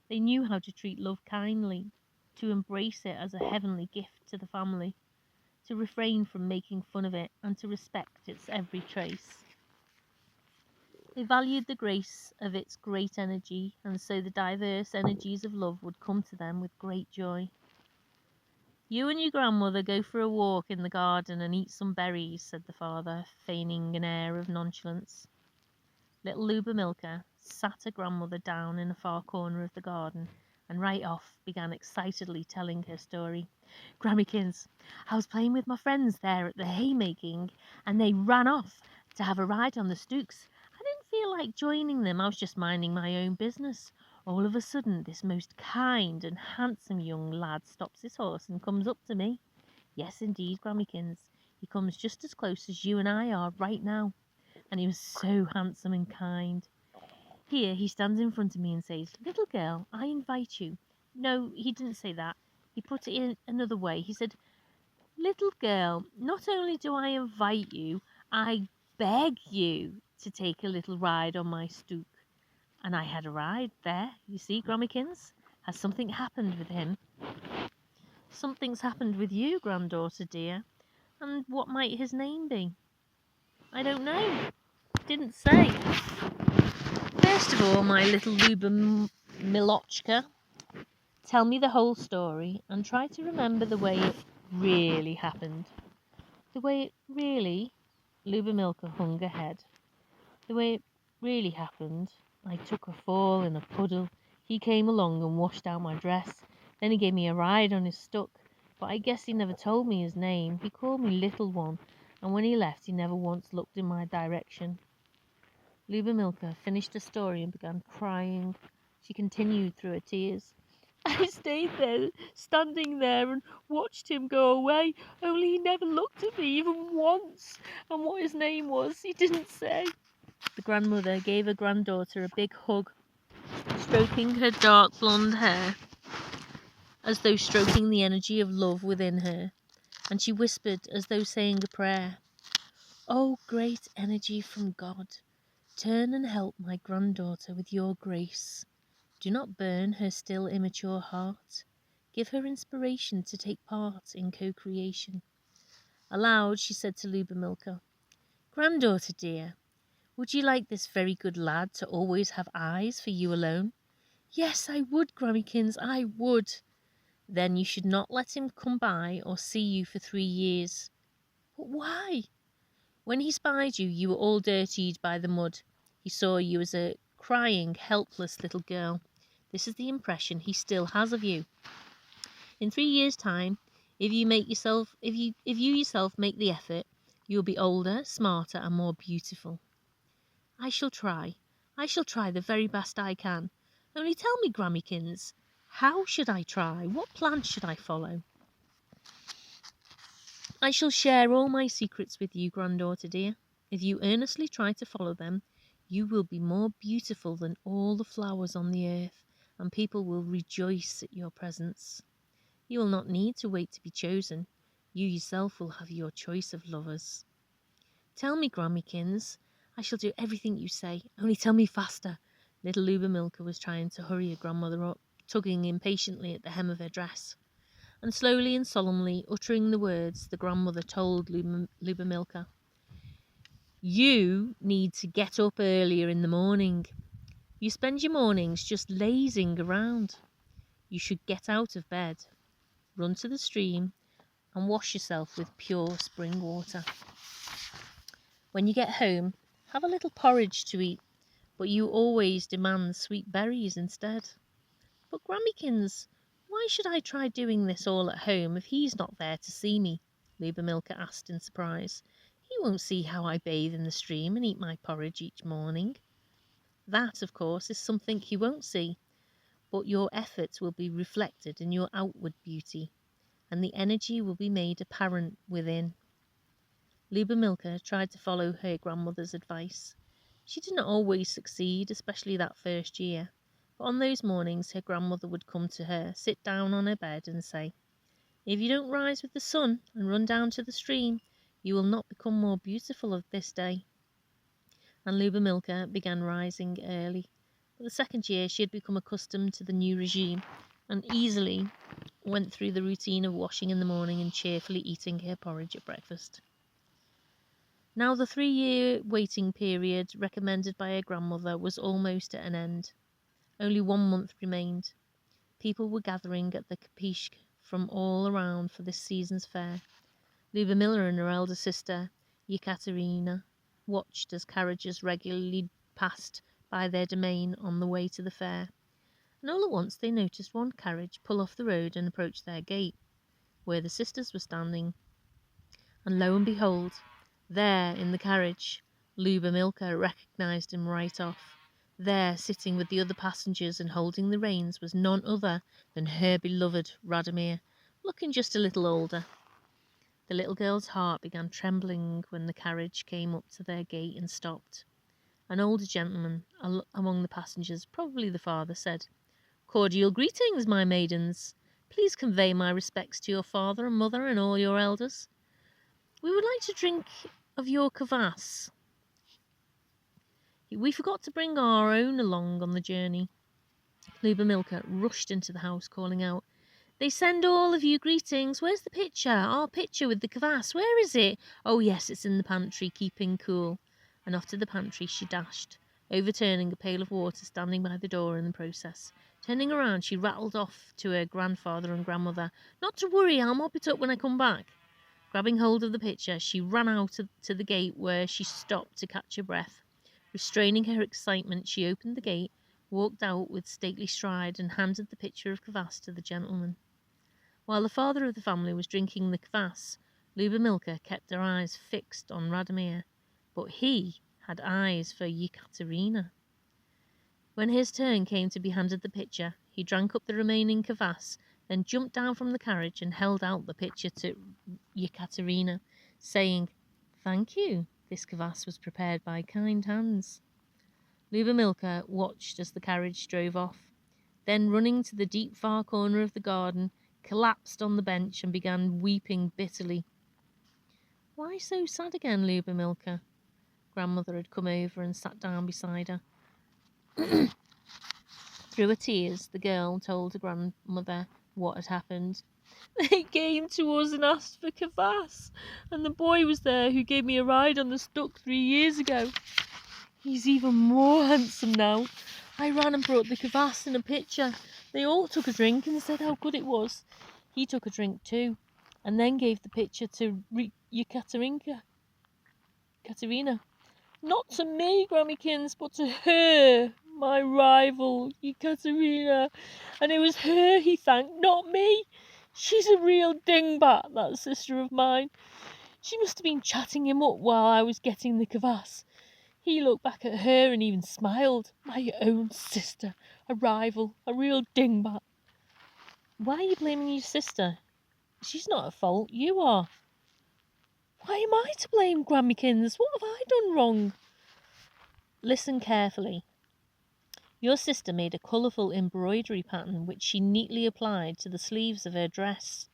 They knew how to treat love kindly, to embrace it as a heavenly gift to the family, to refrain from making fun of it, and to respect its every trace. They valued the grace of its great energy, and so the diverse energies of love would come to them with great joy. "You and your grandmother go for a walk in the garden and eat some berries," said the father, feigning an air of nonchalance. Little Luba Milka sat her grandmother down in a far corner of the garden, and right off began excitedly telling her story. "Grammykins, I was playing with my friends there at the haymaking, and they ran off to have a ride on the stooks. I didn't feel like joining them, I was just minding my own business. All of a sudden, this most kind and handsome young lad stops his horse and comes up to me. Yes, indeed, Grammykins, he comes just as close as you and I are right now. And he was so handsome and kind. Here he stands in front of me and says, 'Little girl, I invite you.' No, he didn't say that. He put it in another way. He said, 'Little girl, not only do I invite you, I beg you to take a little ride on my stoop.' And I had a ride there. You see, Grammykins, has something happened with him? Something's happened with you, granddaughter dear. And what might his name be? I don't know. Didn't say. First of all, my little Luba Milochka, tell me the whole story and try to remember the way it really happened." The way it really, Luba Milka hung her head. "The way it really happened, I took a fall in a puddle. He came along and washed out my dress. Then he gave me a ride on his stook, but I guess he never told me his name. He called me Little One, and when he left he never once looked in my direction." Luba Milka finished her story and began crying. She continued through her tears. "I stayed there, standing there, and watched him go away, only he never looked at me even once, and what his name was, he didn't say." The grandmother gave her granddaughter a big hug, stroking her dark blonde hair, as though stroking the energy of love within her, and she whispered as though saying a prayer, "Oh, great energy from God, turn and help my granddaughter with your grace. Do not burn her still immature heart. Give her inspiration to take part in co-creation." Aloud, she said to Luba Milka, "Granddaughter dear, would you like this very good lad to always have eyes for you alone?" "Yes, I would, Grammykins, I would." "Then you should not let him come by or see you for 3 years." "But why?" "When he spied you, you were all dirtied by the mud. He saw you as a crying, helpless little girl. This is the impression he still has of you. In 3 years' time, if you yourself make the effort, you will be older, smarter, and more beautiful." "I shall try. I shall try the very best I can. Only tell me, Grammykins, how should I try? What plan should I follow?" "I shall share all my secrets with you, granddaughter dear. If you earnestly try to follow them, you will be more beautiful than all the flowers on the earth, and people will rejoice at your presence. You will not need to wait to be chosen. You yourself will have your choice of lovers. Tell me, Grammykins. I shall do everything you say. Only tell me faster." Little Luba Milka was trying to hurry her grandmother up, tugging impatiently at the hem of her dress. And slowly and solemnly uttering the words, the grandmother told Luba Milka, "You need to get up earlier in the morning. You spend your mornings just lazing around. You should get out of bed, run to the stream, and wash yourself with pure spring water. When you get home, have a little porridge to eat, but you always demand sweet berries instead. But Grammykins, why should I try doing this all at home if he's not there to see me? Milka asked in surprise. He won't see how I bathe in the stream and eat my porridge each morning. That, of course, is something he won't see, but your efforts will be reflected in your outward beauty, and the energy will be made apparent within. Milka tried to follow her grandmother's advice. She did not always succeed, especially that first year, but on those mornings her grandmother would come to her, sit down on her bed and say, "If you don't rise with the sun and run down to the stream, you will not become more beautiful of this day." And Milka began rising early. But the second year she had become accustomed to the new regime and easily went through the routine of washing in the morning and cheerfully eating her porridge at breakfast. Now the 3-year waiting period recommended by her grandmother was almost at an end. Only 1 month remained. People were gathering at the Kapishk from all around for this season's fair. Miller and her elder sister, Yekaterina, watched as carriages regularly passed by their domain on the way to the fair, and all at once they noticed one carriage pull off the road and approach their gate, where the sisters were standing. And lo and behold, there in the carriage, Milka recognised him right off. There, sitting with the other passengers and holding the reins, was none other than her beloved Radomir, looking just a little older. The little girl's heart began trembling when the carriage came up to their gate and stopped. An older gentleman among the passengers, probably the father, said, "Cordial greetings, my maidens. Please convey my respects to your father and mother and all your elders. We would like to drink of your kvass. We forgot to bring our own along on the journey." Milka rushed into the house, calling out, "They send all of you greetings. Where's the pitcher? Our pitcher with the kvass. Where is it? Oh, yes, it's in the pantry, keeping cool." And off to the pantry she dashed, overturning a pail of water standing by the door in the process. Turning around, she rattled off to her grandfather and grandmother. "Not to worry, I'll mop it up when I come back." Grabbing hold of the pitcher, she ran out to the gate, where she stopped to catch her breath. Restraining her excitement, she opened the gate, walked out with stately stride, and handed the pitcher of kvass to the gentleman. While the father of the family was drinking the kvass, Milka kept her eyes fixed on Radomir, but he had eyes for Yekaterina. When his turn came to be handed the pitcher, he drank up the remaining kvass, then jumped down from the carriage and held out the pitcher to Yekaterina, saying, "Thank you. This kvass was prepared by kind hands." Milka watched as the carriage drove off, then running to the deep far corner of the garden, collapsed on the bench and began weeping bitterly. "Why so sad again, Milka?" Grandmother had come over and sat down beside her. Through her tears, the girl told her grandmother what had happened. "They came to us and asked for kvass, and the boy was there who gave me a ride on the stock 3 years ago. He's even more handsome now. I ran and brought the kvass in a pitcher. They all took a drink and said how good it was. He took a drink too, and then gave the pitcher to Katerina. Not to me, Grammykins, but to her, my rival, Katerina. And it was her he thanked, not me. She's a real dingbat, that sister of mine. She must have been chatting him up while I was getting the kvass. He looked back at her and even smiled. My own sister, a rival, a real dingbat." "Why are you blaming your sister? She's not at fault, you are." "Why am I to blame, Grammykins? What have I done wrong?" "Listen carefully. Your sister made a colourful embroidery pattern which she neatly applied to the sleeves of her dress.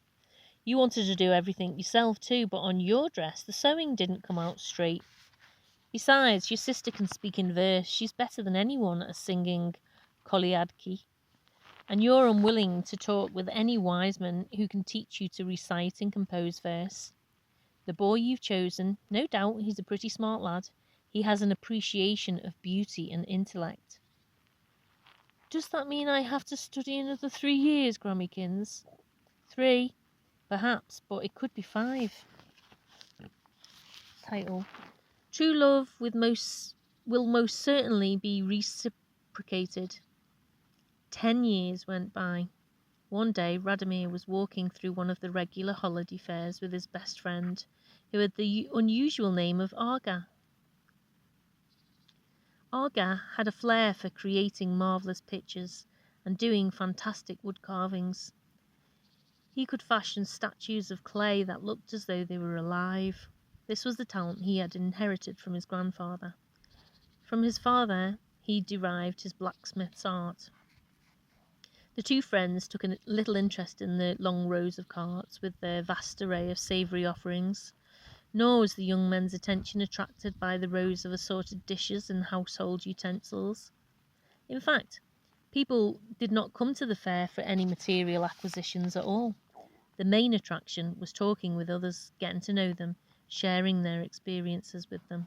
You wanted to do everything yourself too, but on your dress the sewing didn't come out straight. Besides, your sister can speak in verse. She's better than anyone at singing Kolyadki. And you're unwilling to talk with any wise man who can teach you to recite and compose verse. The boy you've chosen, no doubt he's a pretty smart lad. He has an appreciation of beauty and intellect. Does that mean I have to study another 3 years, Grammykins? 3, perhaps, but it could be 5. Title: True love will most certainly be reciprocated. 10 years went by. One day, Radomir was walking through one of the regular holiday fairs with his best friend, who had the unusual name of Arga. Arga had a flair for creating marvellous pictures and doing fantastic wood carvings. He could fashion statues of clay that looked as though they were alive. This was the talent he had inherited from his grandfather. From his father, he derived his blacksmith's art. The two friends took a little interest in the long rows of carts with their vast array of savoury offerings, nor was the young men's attention attracted by the rows of assorted dishes and household utensils. In fact, people did not come to the fair for any material acquisitions at all. The main attraction was talking with others, getting to know them, sharing their experiences with them.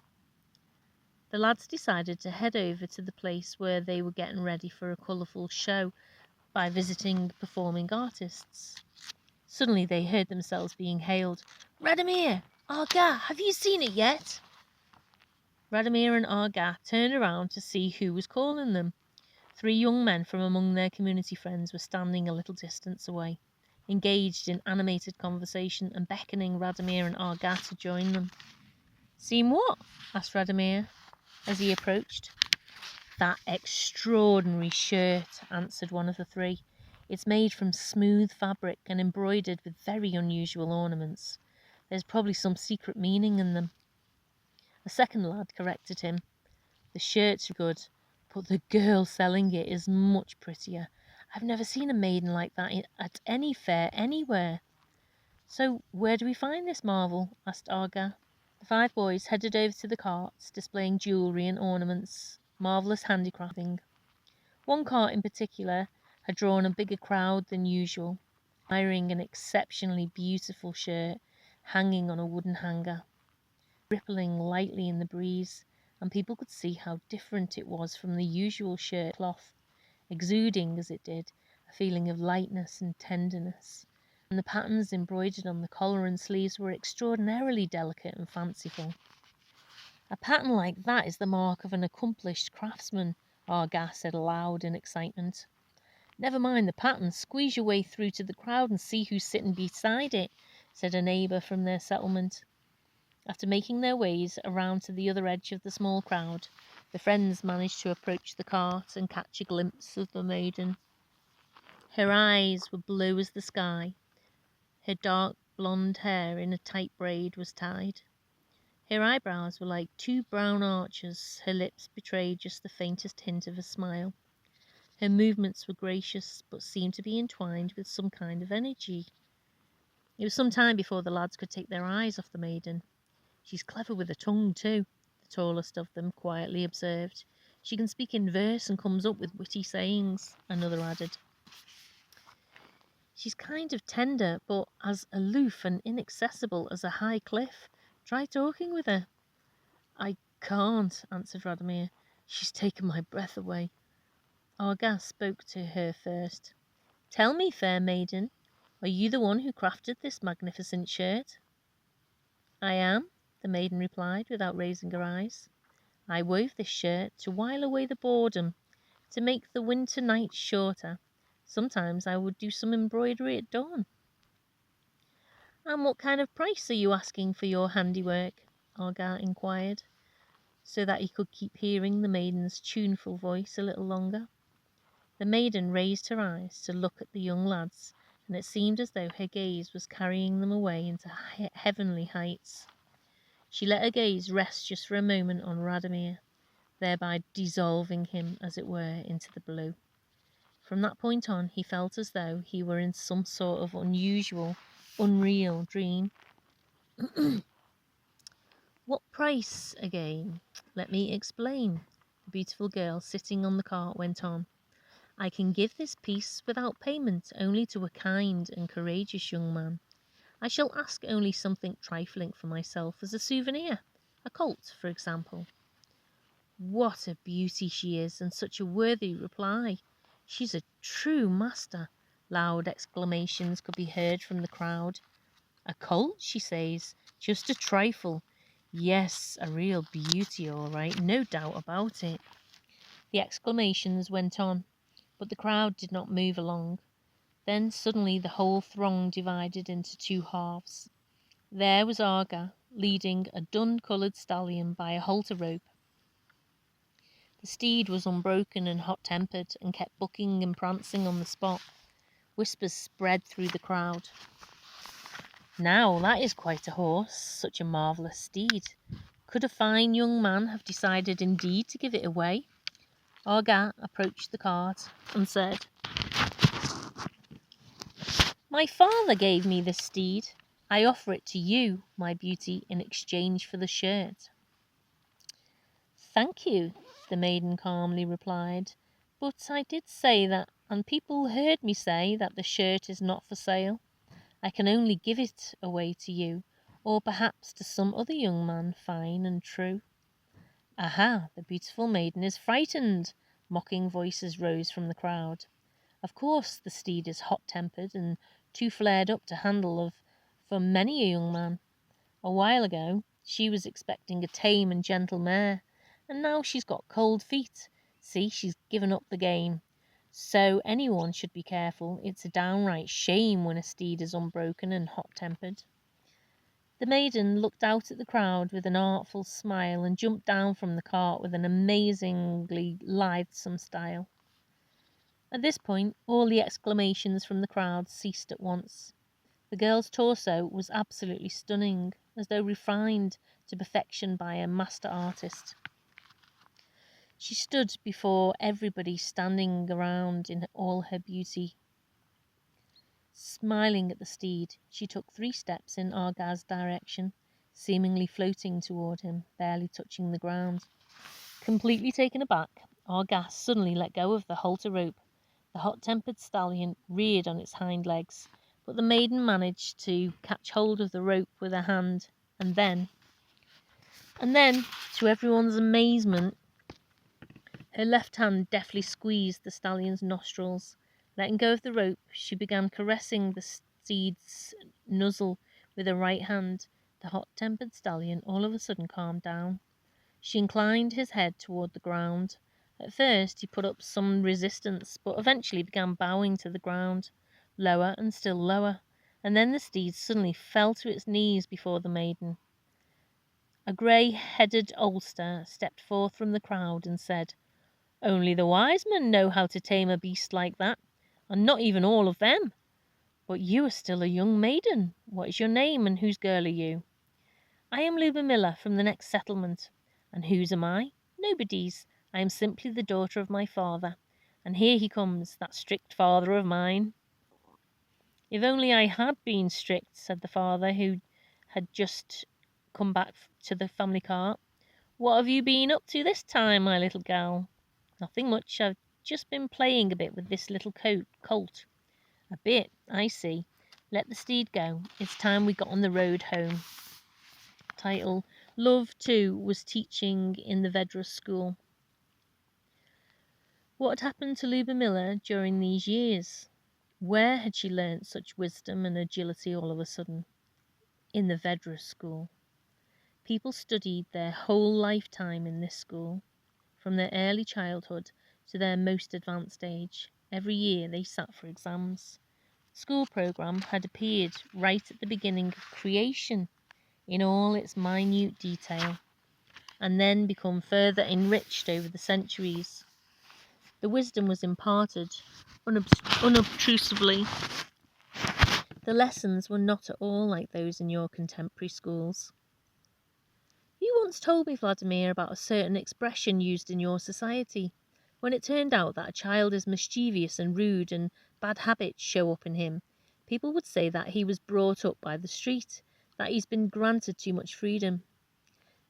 The lads decided to head over to the place where they were getting ready for a colourful show by visiting performing artists. Suddenly they heard themselves being hailed. "Radomir! Arga! Have you seen it yet?" Radomir and Arga turned around to see who was calling them. 3 young men from among their community friends were standing a little distance away, engaged in animated conversation and beckoning Radomir and Arga to join them. "Seen what?" asked Radomir as he approached. "That extraordinary shirt," answered one of the 3. "It's made from smooth fabric and embroidered with very unusual ornaments. There's probably some secret meaning in them." A second lad corrected him. "The shirt's good, but the girl selling it is much prettier. I've never seen a maiden like that at any fair anywhere." "So where do we find this marvel?" asked Arga. The 5 boys headed over to the carts displaying jewellery and ornaments, marvellous handicrafting. One cart in particular had drawn a bigger crowd than usual, admiring an exceptionally beautiful shirt hanging on a wooden hanger, rippling lightly in the breeze, and people could see how different it was from the usual shirt cloth, exuding, as it did, a feeling of lightness and tenderness, and the patterns embroidered on the collar and sleeves were extraordinarily delicate and fanciful. "A pattern like that is the mark of an accomplished craftsman," Arga said aloud in excitement. "Never mind the pattern, squeeze your way through to the crowd and see who's sitting beside it," said a neighbour from their settlement. After making their ways around to the other edge of the small crowd, the friends managed to approach the cart and catch a glimpse of the maiden. Her eyes were blue as the sky. Her dark blonde hair in a tight braid was tied. Her eyebrows were like 2 brown arches. Her lips betrayed just the faintest hint of a smile. Her movements were gracious, but seemed to be entwined with some kind of energy. It was some time before the lads could take their eyes off the maiden. "She's clever with her tongue, too," the tallest of them quietly observed. "She can speak in verse and comes up with witty sayings," another added. "She's kind of tender, but as aloof and inaccessible as a high cliff. Try talking with her." "I can't," answered Radomir. "She's taken my breath away." Arga spoke to her first. "Tell me, fair maiden, are you the one who crafted this magnificent shirt?" "I am," the maiden replied, without raising her eyes. "I wove this shirt to while away the boredom, to make the winter nights shorter. Sometimes I would do some embroidery at dawn." "And what kind of price are you asking for your handiwork?" Arga inquired, so that he could keep hearing the maiden's tuneful voice a little longer. The maiden raised her eyes to look at the young lads, and it seemed as though her gaze was carrying them away into heavenly heights. She let her gaze rest just for a moment on Radomir, thereby dissolving him, as it were, into the blue. From that point on, he felt as though he were in some sort of unusual, unreal dream. "What price again?" "Let me explain," the beautiful girl sitting on the cart went on. "I can give this piece without payment only to a kind and courageous young man. I shall ask only something trifling for myself as a souvenir, a colt, for example." "What a beauty she is, and such a worthy reply!" She's a true master. Loud exclamations could be heard from the crowd. A colt, she says, just a trifle. Yes, a real beauty, all right, no doubt about it. The exclamations went on, but the crowd did not move along. Then suddenly the whole throng divided into two halves. There was Arga, leading a dun-coloured stallion by a halter rope. The steed was unbroken and hot-tempered, and kept bucking and prancing on the spot. Whispers spread through the crowd. Now that is quite a horse, such a marvellous steed. Could a fine young man have decided indeed to give it away? Arga approached the cart and said, "My father gave me this steed. I offer it to you, my beauty, in exchange for the shirt." "Thank you," the maiden calmly replied, "but I did say that, and people heard me say that the shirt is not for sale. I can only give it away to you, or perhaps to some other young man, fine and true." "Aha, the beautiful maiden is frightened!" Mocking voices rose from the crowd. "Of course the steed is hot-tempered and too flared up to handle for many a young man. A while ago she was expecting a tame and gentle mare, and now she's got cold feet. See, she's given up the game. So anyone should be careful. It's a downright shame when a steed is unbroken and hot-tempered." The maiden looked out at the crowd with an artful smile and jumped down from the cart with an amazingly lithesome style. At this point, all the exclamations from the crowd ceased at once. The girl's torso was absolutely stunning, as though refined to perfection by a master artist. She stood before everybody standing around in all her beauty. Smiling at the steed, she took 3 steps in Arga's direction, seemingly floating toward him, barely touching the ground. Completely taken aback, Arga suddenly let go of the halter rope. The hot-tempered stallion reared on its hind legs, but the maiden managed to catch hold of the rope with her hand, and then, to everyone's amazement, her left hand deftly squeezed the stallion's nostrils. Letting go of the rope, she began caressing the steed's nuzzle with her right hand. The hot-tempered stallion all of a sudden calmed down. She inclined his head toward the ground. At first he put up some resistance, but eventually began bowing to the ground, lower and still lower, and then the steed suddenly fell to its knees before the maiden. A grey-headed oldster stepped forth from the crowd and said, "Only the wise men know how to tame a beast like that, and not even all of them. But you are still a young maiden. What is your name, and whose girl are you?" "I am Luba Miller from the next settlement." "And whose am I?" "Nobody's. I am simply the daughter of my father. And here he comes, that strict father of mine." "If only I had been strict," said the father, who had just come back to the family cart. "What have you been up to this time, my little gal?" "Nothing much. I've just been playing a bit with this little colt." "A bit, I see. Let the steed go. It's time we got on the road home." Title: Love, too, was teaching in the Vedrus school. What had happened to Luba Miller during these years? Where had she learnt such wisdom and agility all of a sudden? In the Vedrus school. People studied their whole lifetime in this school, from their early childhood to their most advanced age. Every year they sat for exams. The school programme had appeared right at the beginning of creation, in all its minute detail, and then become further enriched over the centuries. The wisdom was imparted unobtrusively. The lessons were not at all like those in your contemporary schools. "You once told me, Vladimir, about a certain expression used in your society, when it turned out that a child is mischievous and rude and bad habits show up in him. People would say that he was brought up by the street, that he's been granted too much freedom."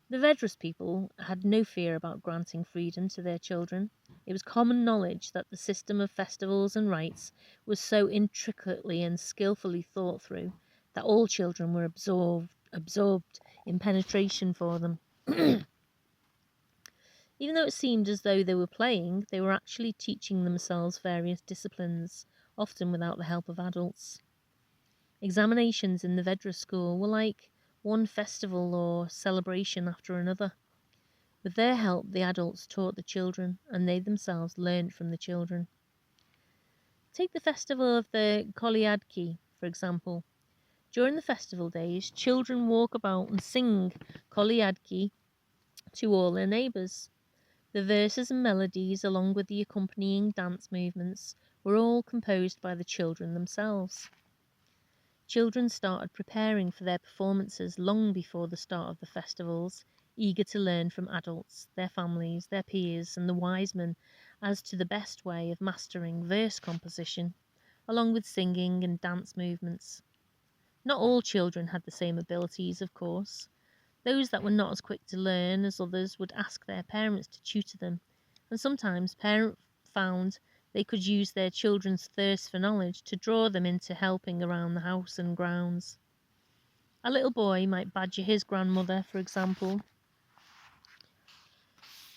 The Vedrus people had no fear about granting freedom to their children. It was common knowledge that the system of festivals and rites was so intricately and skillfully thought through that all children were absorbed in penetration for them. Even though it seemed as though they were playing, they were actually teaching themselves various disciplines, often without the help of adults. Examinations in the Vedra school were like one festival or celebration after another. With their help, the adults taught the children, and they themselves learned from the children. Take the festival of the Kolyadki, for example. During the festival days, children walk about and sing Kolyadki to all their neighbours. The verses and melodies, along with the accompanying dance movements, were all composed by the children themselves. Children started preparing for their performances long before the start of the festivals, eager to learn from adults, their families, their peers, and the wise men as to the best way of mastering verse composition, along with singing and dance movements. Not all children had the same abilities, of course. Those that were not as quick to learn as others would ask their parents to tutor them, and sometimes parents found they could use their children's thirst for knowledge to draw them into helping around the house and grounds. A little boy might badger his grandmother, for example.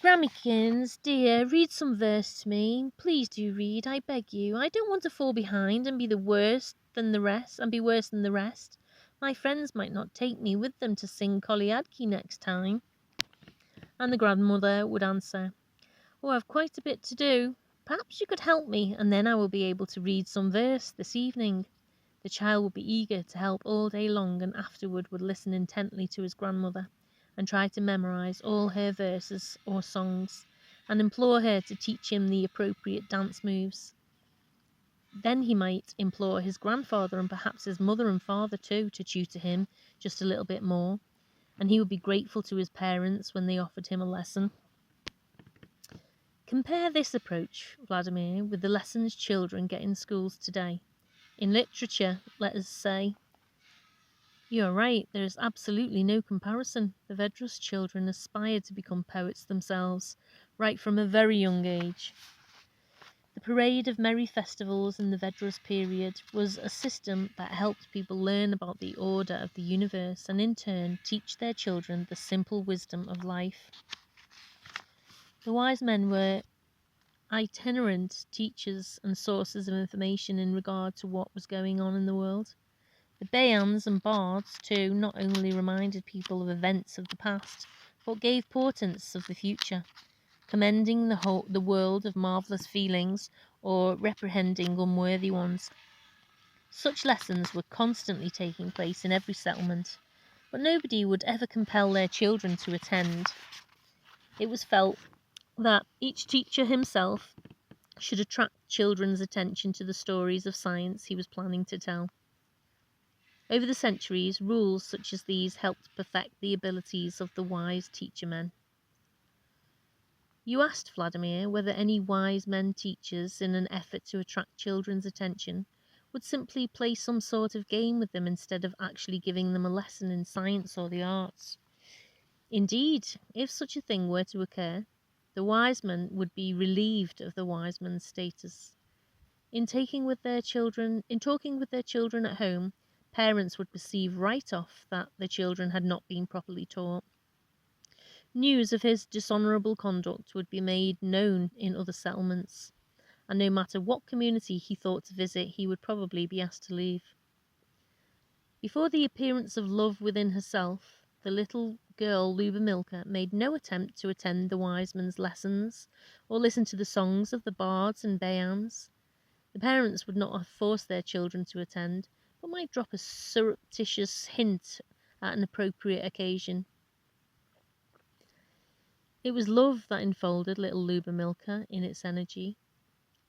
"Grammykins, dear, read some verse to me. Please do read, I beg you. I don't want to fall behind and be worse than the rest. My friends might not take me with them to sing Kolyadki next time." And the grandmother would answer, "Oh, I've quite a bit to do. Perhaps you could help me, and then I will be able to read some verse this evening." The child would be eager to help all day long, and afterward would listen intently to his grandmother and try to memorize all her verses or songs, and implore her to teach him the appropriate dance moves. Then he might implore his grandfather and perhaps his mother and father too to tutor him just a little bit more, and he would be grateful to his parents when they offered him a lesson. Compare this approach, Vladimir, with the lessons children get in schools today. In literature, let us say. You are right, there is absolutely no comparison. The Vedras children aspired to become poets themselves, right from a very young age. The parade of merry festivals in the Vedras period was a system that helped people learn about the order of the universe and in turn teach their children the simple wisdom of life. The wise men were itinerant teachers and sources of information in regard to what was going on in the world. The Bayans and bards, too, not only reminded people of events of the past, but gave portents of the future, commending the world of marvellous feelings or reprehending unworthy ones. Such lessons were constantly taking place in every settlement, but nobody would ever compel their children to attend. It was felt that each teacher himself should attract children's attention to the stories of science he was planning to tell. Over the centuries, rules such as these helped perfect the abilities of the wise teacher men. You asked, Vladimir, whether any wise men teachers, in an effort to attract children's attention, would simply play some sort of game with them instead of actually giving them a lesson in science or the arts. Indeed, if such a thing were to occur, the wise men would be relieved of the wise man's status. In talking with their children at home, parents would perceive right off that the children had not been properly taught. News of his dishonourable conduct would be made known in other settlements, and no matter what community he thought to visit, he would probably be asked to leave. Before the appearance of love within herself, the little girl Lubomilka made no attempt to attend the wise men's lessons or listen to the songs of the bards and bayans. The parents would not have forced their children to attend, but might drop a surreptitious hint at an appropriate occasion. It was love that enfolded little Lubomilka in its energy.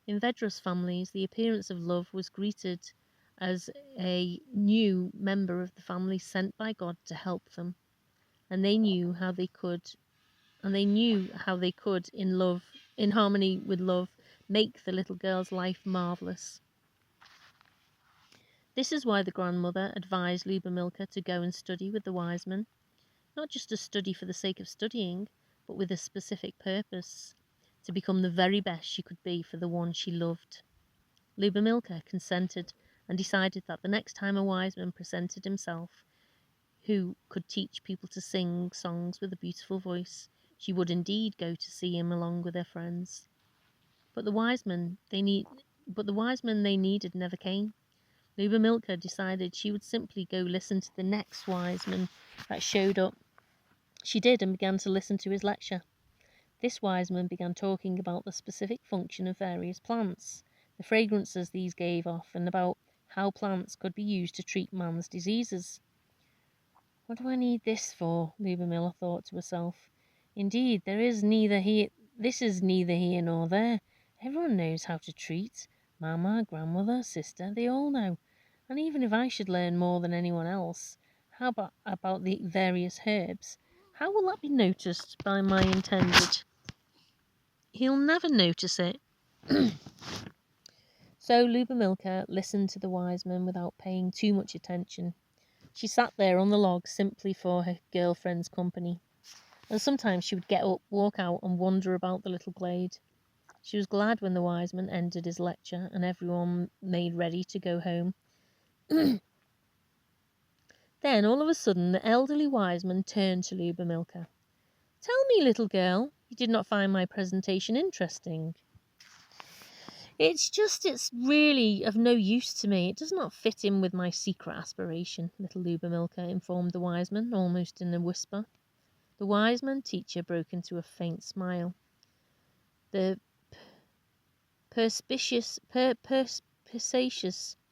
In Vedras families, the appearance of love was greeted as a new member of the family sent by God to help them, and they knew how they could, in harmony with love, make the little girl's life marvellous. This is why the grandmother advised Lubomilka to go and study with the wise men, not just to study for the sake of studying, but with a specific purpose, to become the very best she could be for the one she loved. Lubomilka consented and decided that the next time a wise man presented himself, who could teach people to sing songs with a beautiful voice, She would indeed go to see him along with her friends. But the wise men they needed never came. Luba Milka decided she would simply go listen to the next wise man that showed up. She did, and began to listen to his lecture. This wise man began talking about the specific function of various plants, the fragrances these gave off, and about how plants could be used to treat man's diseases. What do I need this for? Luba Miller thought to herself. Indeed, this is neither here nor there. Everyone knows how to treat. Mamma, grandmother, sister, they all know. And even if I should learn more than anyone else, how about the various herbs? How will that be noticed by my intended? He'll never notice it. So Luba Milka listened to the wise man without paying too much attention. She sat there on the log simply for her girlfriend's company, and sometimes she would get up, walk out, and wander about the little glade. She was glad when the wise man ended his lecture and everyone made ready to go home. Then, all of a sudden, the elderly wise man turned to Luba Milka. "Tell me, little girl, you did not find my presentation interesting?" It's really of no use to me. It does not fit in with my secret aspiration," little Luba Milka informed the wise man, almost in a whisper. The wise man teacher broke into a faint smile. The perspicacious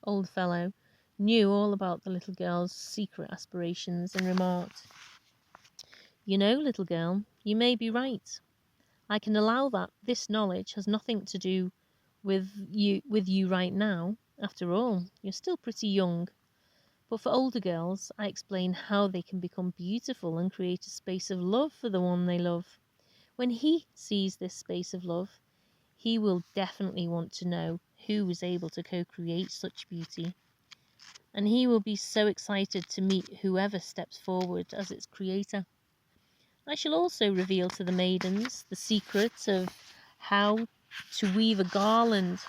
old fellow knew all about the little girl's secret aspirations and remarked, "You know, little girl, you may be right. I can allow that this knowledge has nothing to do with you right now. After all, you're still pretty young. But for older girls, I explain how they can become beautiful and create a space of love for the one they love. When he sees this space of love, he will definitely want to know who was able to co-create such beauty. And he will be so excited to meet whoever steps forward as its creator. I shall also reveal to the maidens the secret of how to weave a garland,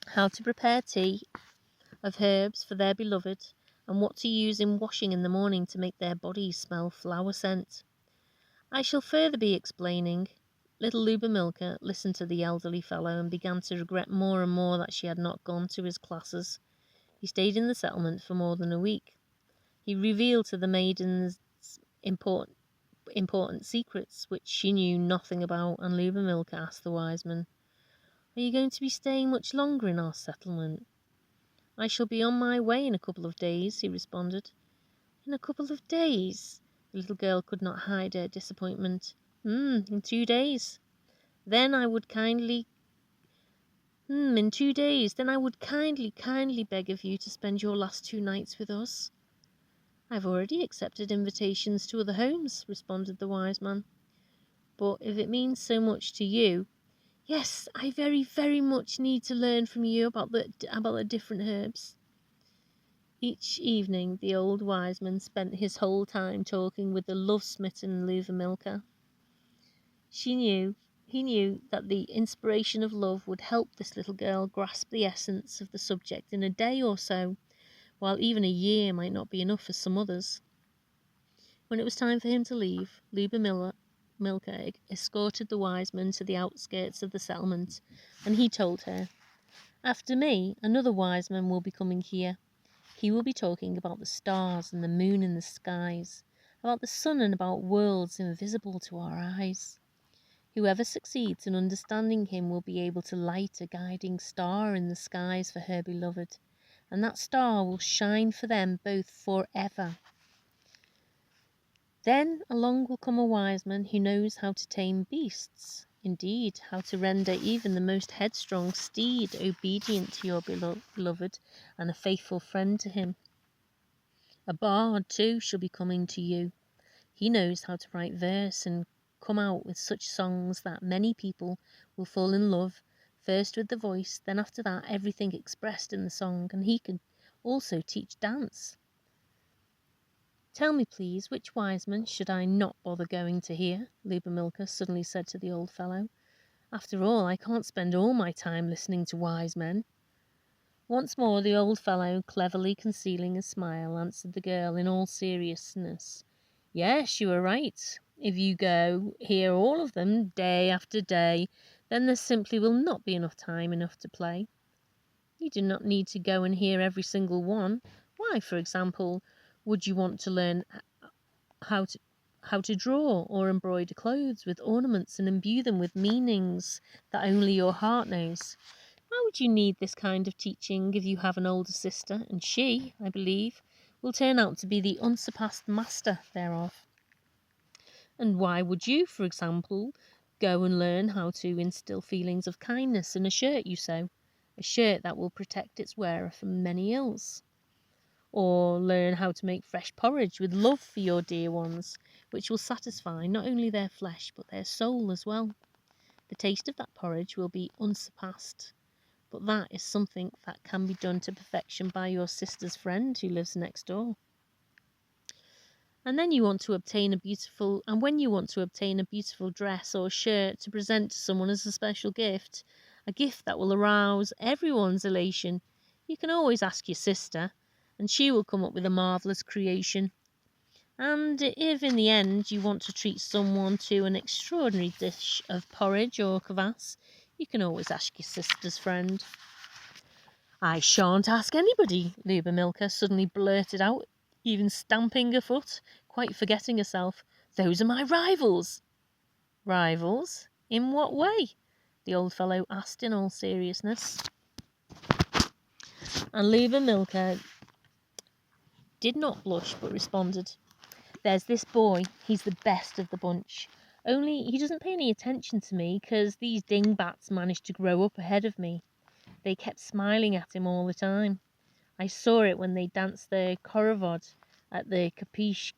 how to prepare tea of herbs for their beloved, and what to use in washing in the morning to make their bodies smell flower scent. I shall further be explaining." Little Luba Milka listened to the elderly fellow and began to regret more and more that she had not gone to his classes. He stayed in the settlement for more than a week. He revealed to the maidens important secrets which she knew nothing about, and Luba Milka asked the wise man, "Are you going to be staying much longer in our settlement?" "I shall be on my way in a couple of days," he responded. "In a couple of days?" The little girl could not hide her disappointment. In 2 days. Then I would kindly in 2 days. Then I would kindly beg of you to spend your last 2 nights with us." "I've already accepted invitations to other homes," responded the wise man. "But if it means so much to you—" "Yes, I very, very much need to learn from you about the different herbs." Each evening the old wise man spent his whole time talking with the love-smitten Luba Milka. He knew that the inspiration of love would help this little girl grasp the essence of the subject in a day or so, while even a year might not be enough for some others. When it was time for him to leave, Milka escorted the wise man to the outskirts of the settlement, and he told her, "After me, another wise man will be coming here. He will be talking about the stars and the moon in the skies, about the sun, and about worlds invisible to our eyes. Whoever succeeds in understanding him will be able to light a guiding star in the skies for her beloved, and that star will shine for them both forever. Then along will come a wise man who knows how to tame beasts, indeed, how to render even the most headstrong steed obedient to your beloved and a faithful friend to him. A bard, too, shall be coming to you. He knows how to write verse and come out with such songs that many people will fall in love, first with the voice, then after that everything expressed in the song, and he can also teach dance. Tell me, please, which wise man should I not bother going to hear?" Luba Milka suddenly said to the old fellow. "After all, I can't spend all my time listening to wise men." Once more the old fellow, cleverly concealing a smile, answered the girl in all seriousness. "Yes, you are right. If you go hear all of them day after day, then there simply will not be enough time enough to play. You do not need to go and hear every single one. Why, for example, would you want to learn how to how to draw or embroider clothes with ornaments and imbue them with meanings that only your heart knows? Why would you need this kind of teaching if you have an older sister, and she, I believe, will turn out to be the unsurpassed master thereof? And why would you, for example, go and learn how to instill feelings of kindness in a shirt you sew? A shirt that will protect its wearer from many ills. Or learn how to make fresh porridge with love for your dear ones, which will satisfy not only their flesh but their soul as well. The taste of that porridge will be unsurpassed, but that is something that can be done to perfection by your sister's friend who lives next door. And then you want to obtain when you want to obtain a beautiful dress or shirt to present to someone as a special gift, a gift that will arouse everyone's elation, you can always ask your sister, and she will come up with a marvellous creation. And if in the end you want to treat someone to an extraordinary dish of porridge or kvass, you can always ask your sister's friend. I shan't ask anybody, Luba Milka suddenly blurted out, even stamping her foot, quite forgetting herself. Those are my rivals. Rivals? In what way? The old fellow asked in all seriousness. And Luba Milka did not blush, but responded, There's this boy, he's the best of the bunch. Only he doesn't pay any attention to me, 'cause these dingbats managed to grow up ahead of me. They kept smiling at him all the time. I saw it when they danced the chorovod at the Capiche,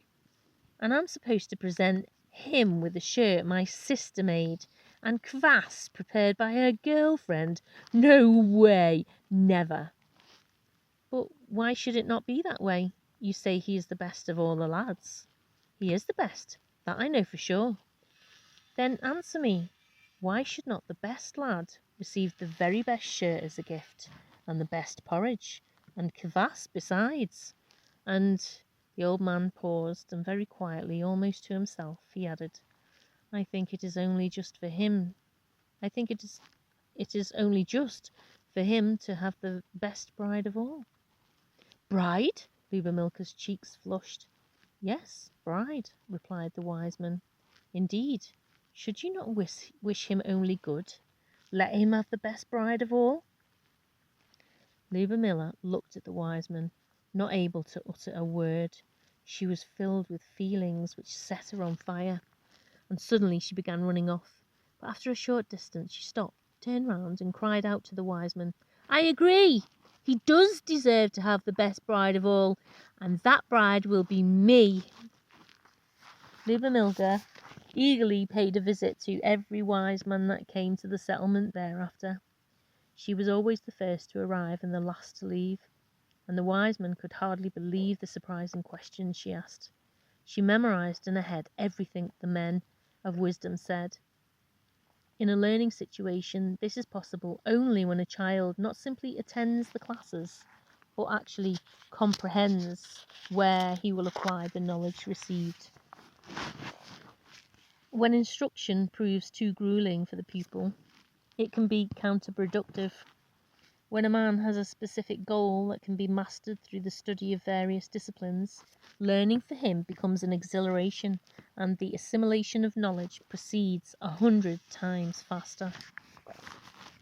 and I'm supposed to present him with a shirt my sister made, and kvass prepared by her girlfriend. No way, never. But why should it not be that way? You say he is the best of all the lads. He is the best, that I know for sure. Then answer me, why should not the best lad receive the very best shirt as a gift, and the best porridge, and kvass besides? And the old man paused, and very quietly, almost to himself, he added, I think it is only just for him. I think it is only just for him to have the best bride of all. Bride? Luba Milka's cheeks flushed. Yes, bride, replied the wise man. Indeed, should you not wish him only good? Let him have the best bride of all. Luba Miller looked at the wise man, not able to utter a word. She was filled with feelings which set her on fire, and suddenly she began running off. But after a short distance she stopped, turned round, and cried out to the wise man, I agree! He does deserve to have the best bride of all, and that bride will be me. Luba Milka eagerly paid a visit to every wise man that came to the settlement thereafter. She was always the first to arrive and the last to leave, and the wise man could hardly believe the surprising questions she asked. She memorized in her head everything the men of wisdom said. In a learning situation, this is possible only when a child not simply attends the classes, but actually comprehends where he will apply the knowledge received. When instruction proves too grueling for the pupil, it can be counterproductive. When a man has a specific goal that can be mastered through the study of various disciplines, learning for him becomes an exhilaration, and the assimilation of knowledge proceeds 100 times faster.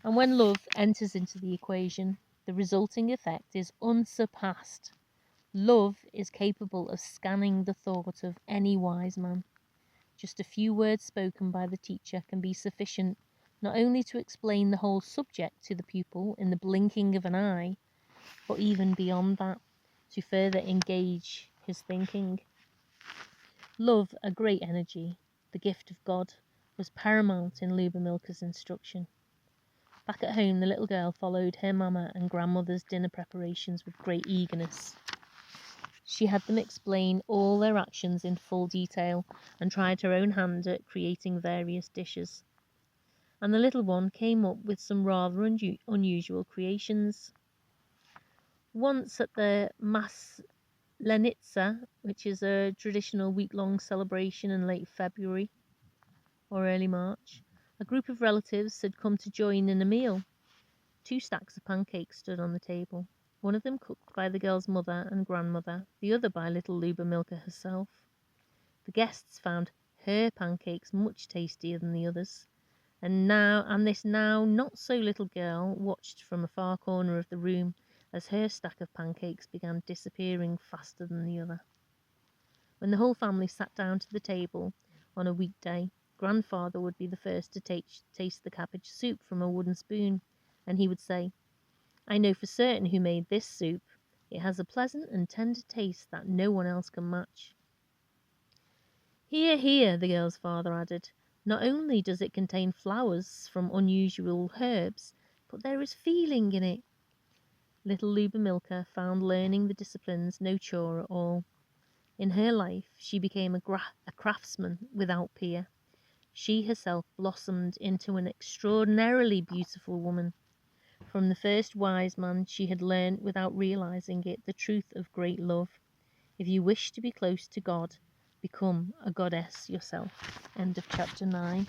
And when love enters into the equation, the resulting effect is unsurpassed. Love is capable of scanning the thought of any wise man. Just a few words spoken by the teacher can be sufficient not only to explain the whole subject to the pupil in the blinking of an eye, but even beyond that, to further engage his thinking. Love, a great energy, the gift of God, was paramount in Luba Milka's instruction. Back at home, the little girl followed her mamma and grandmother's dinner preparations with great eagerness. She had them explain all their actions in full detail, and tried her own hand at creating various dishes. And the little one came up with some rather unusual creations. Once at the Lenitsa, which is a traditional week-long celebration in late February or early March. A group of relatives had come to join in a meal. 2 stacks of pancakes stood on the table, one of them cooked by the girl's mother and grandmother, the other by little Luba Milka herself. The guests found her pancakes much tastier than the others, and this now not so little girl watched from a far corner of the room as her stack of pancakes began disappearing faster than the other. When the whole family sat down to the table on a weekday, grandfather would be the first to taste the cabbage soup from a wooden spoon, and he would say, "I know for certain who made this soup. It has a pleasant and tender taste that no one else can match." "Hear, hear," the girl's father added. "Not only does it contain flowers from unusual herbs, but there is feeling in it." Little Luba Milka found learning the disciplines no chore at all. In her life, she became a craftsman without peer. She herself blossomed into an extraordinarily beautiful woman. From the first wise man, she had learned without realizing it the truth of great love. If you wish to be close to God, become a goddess yourself. End of chapter 9.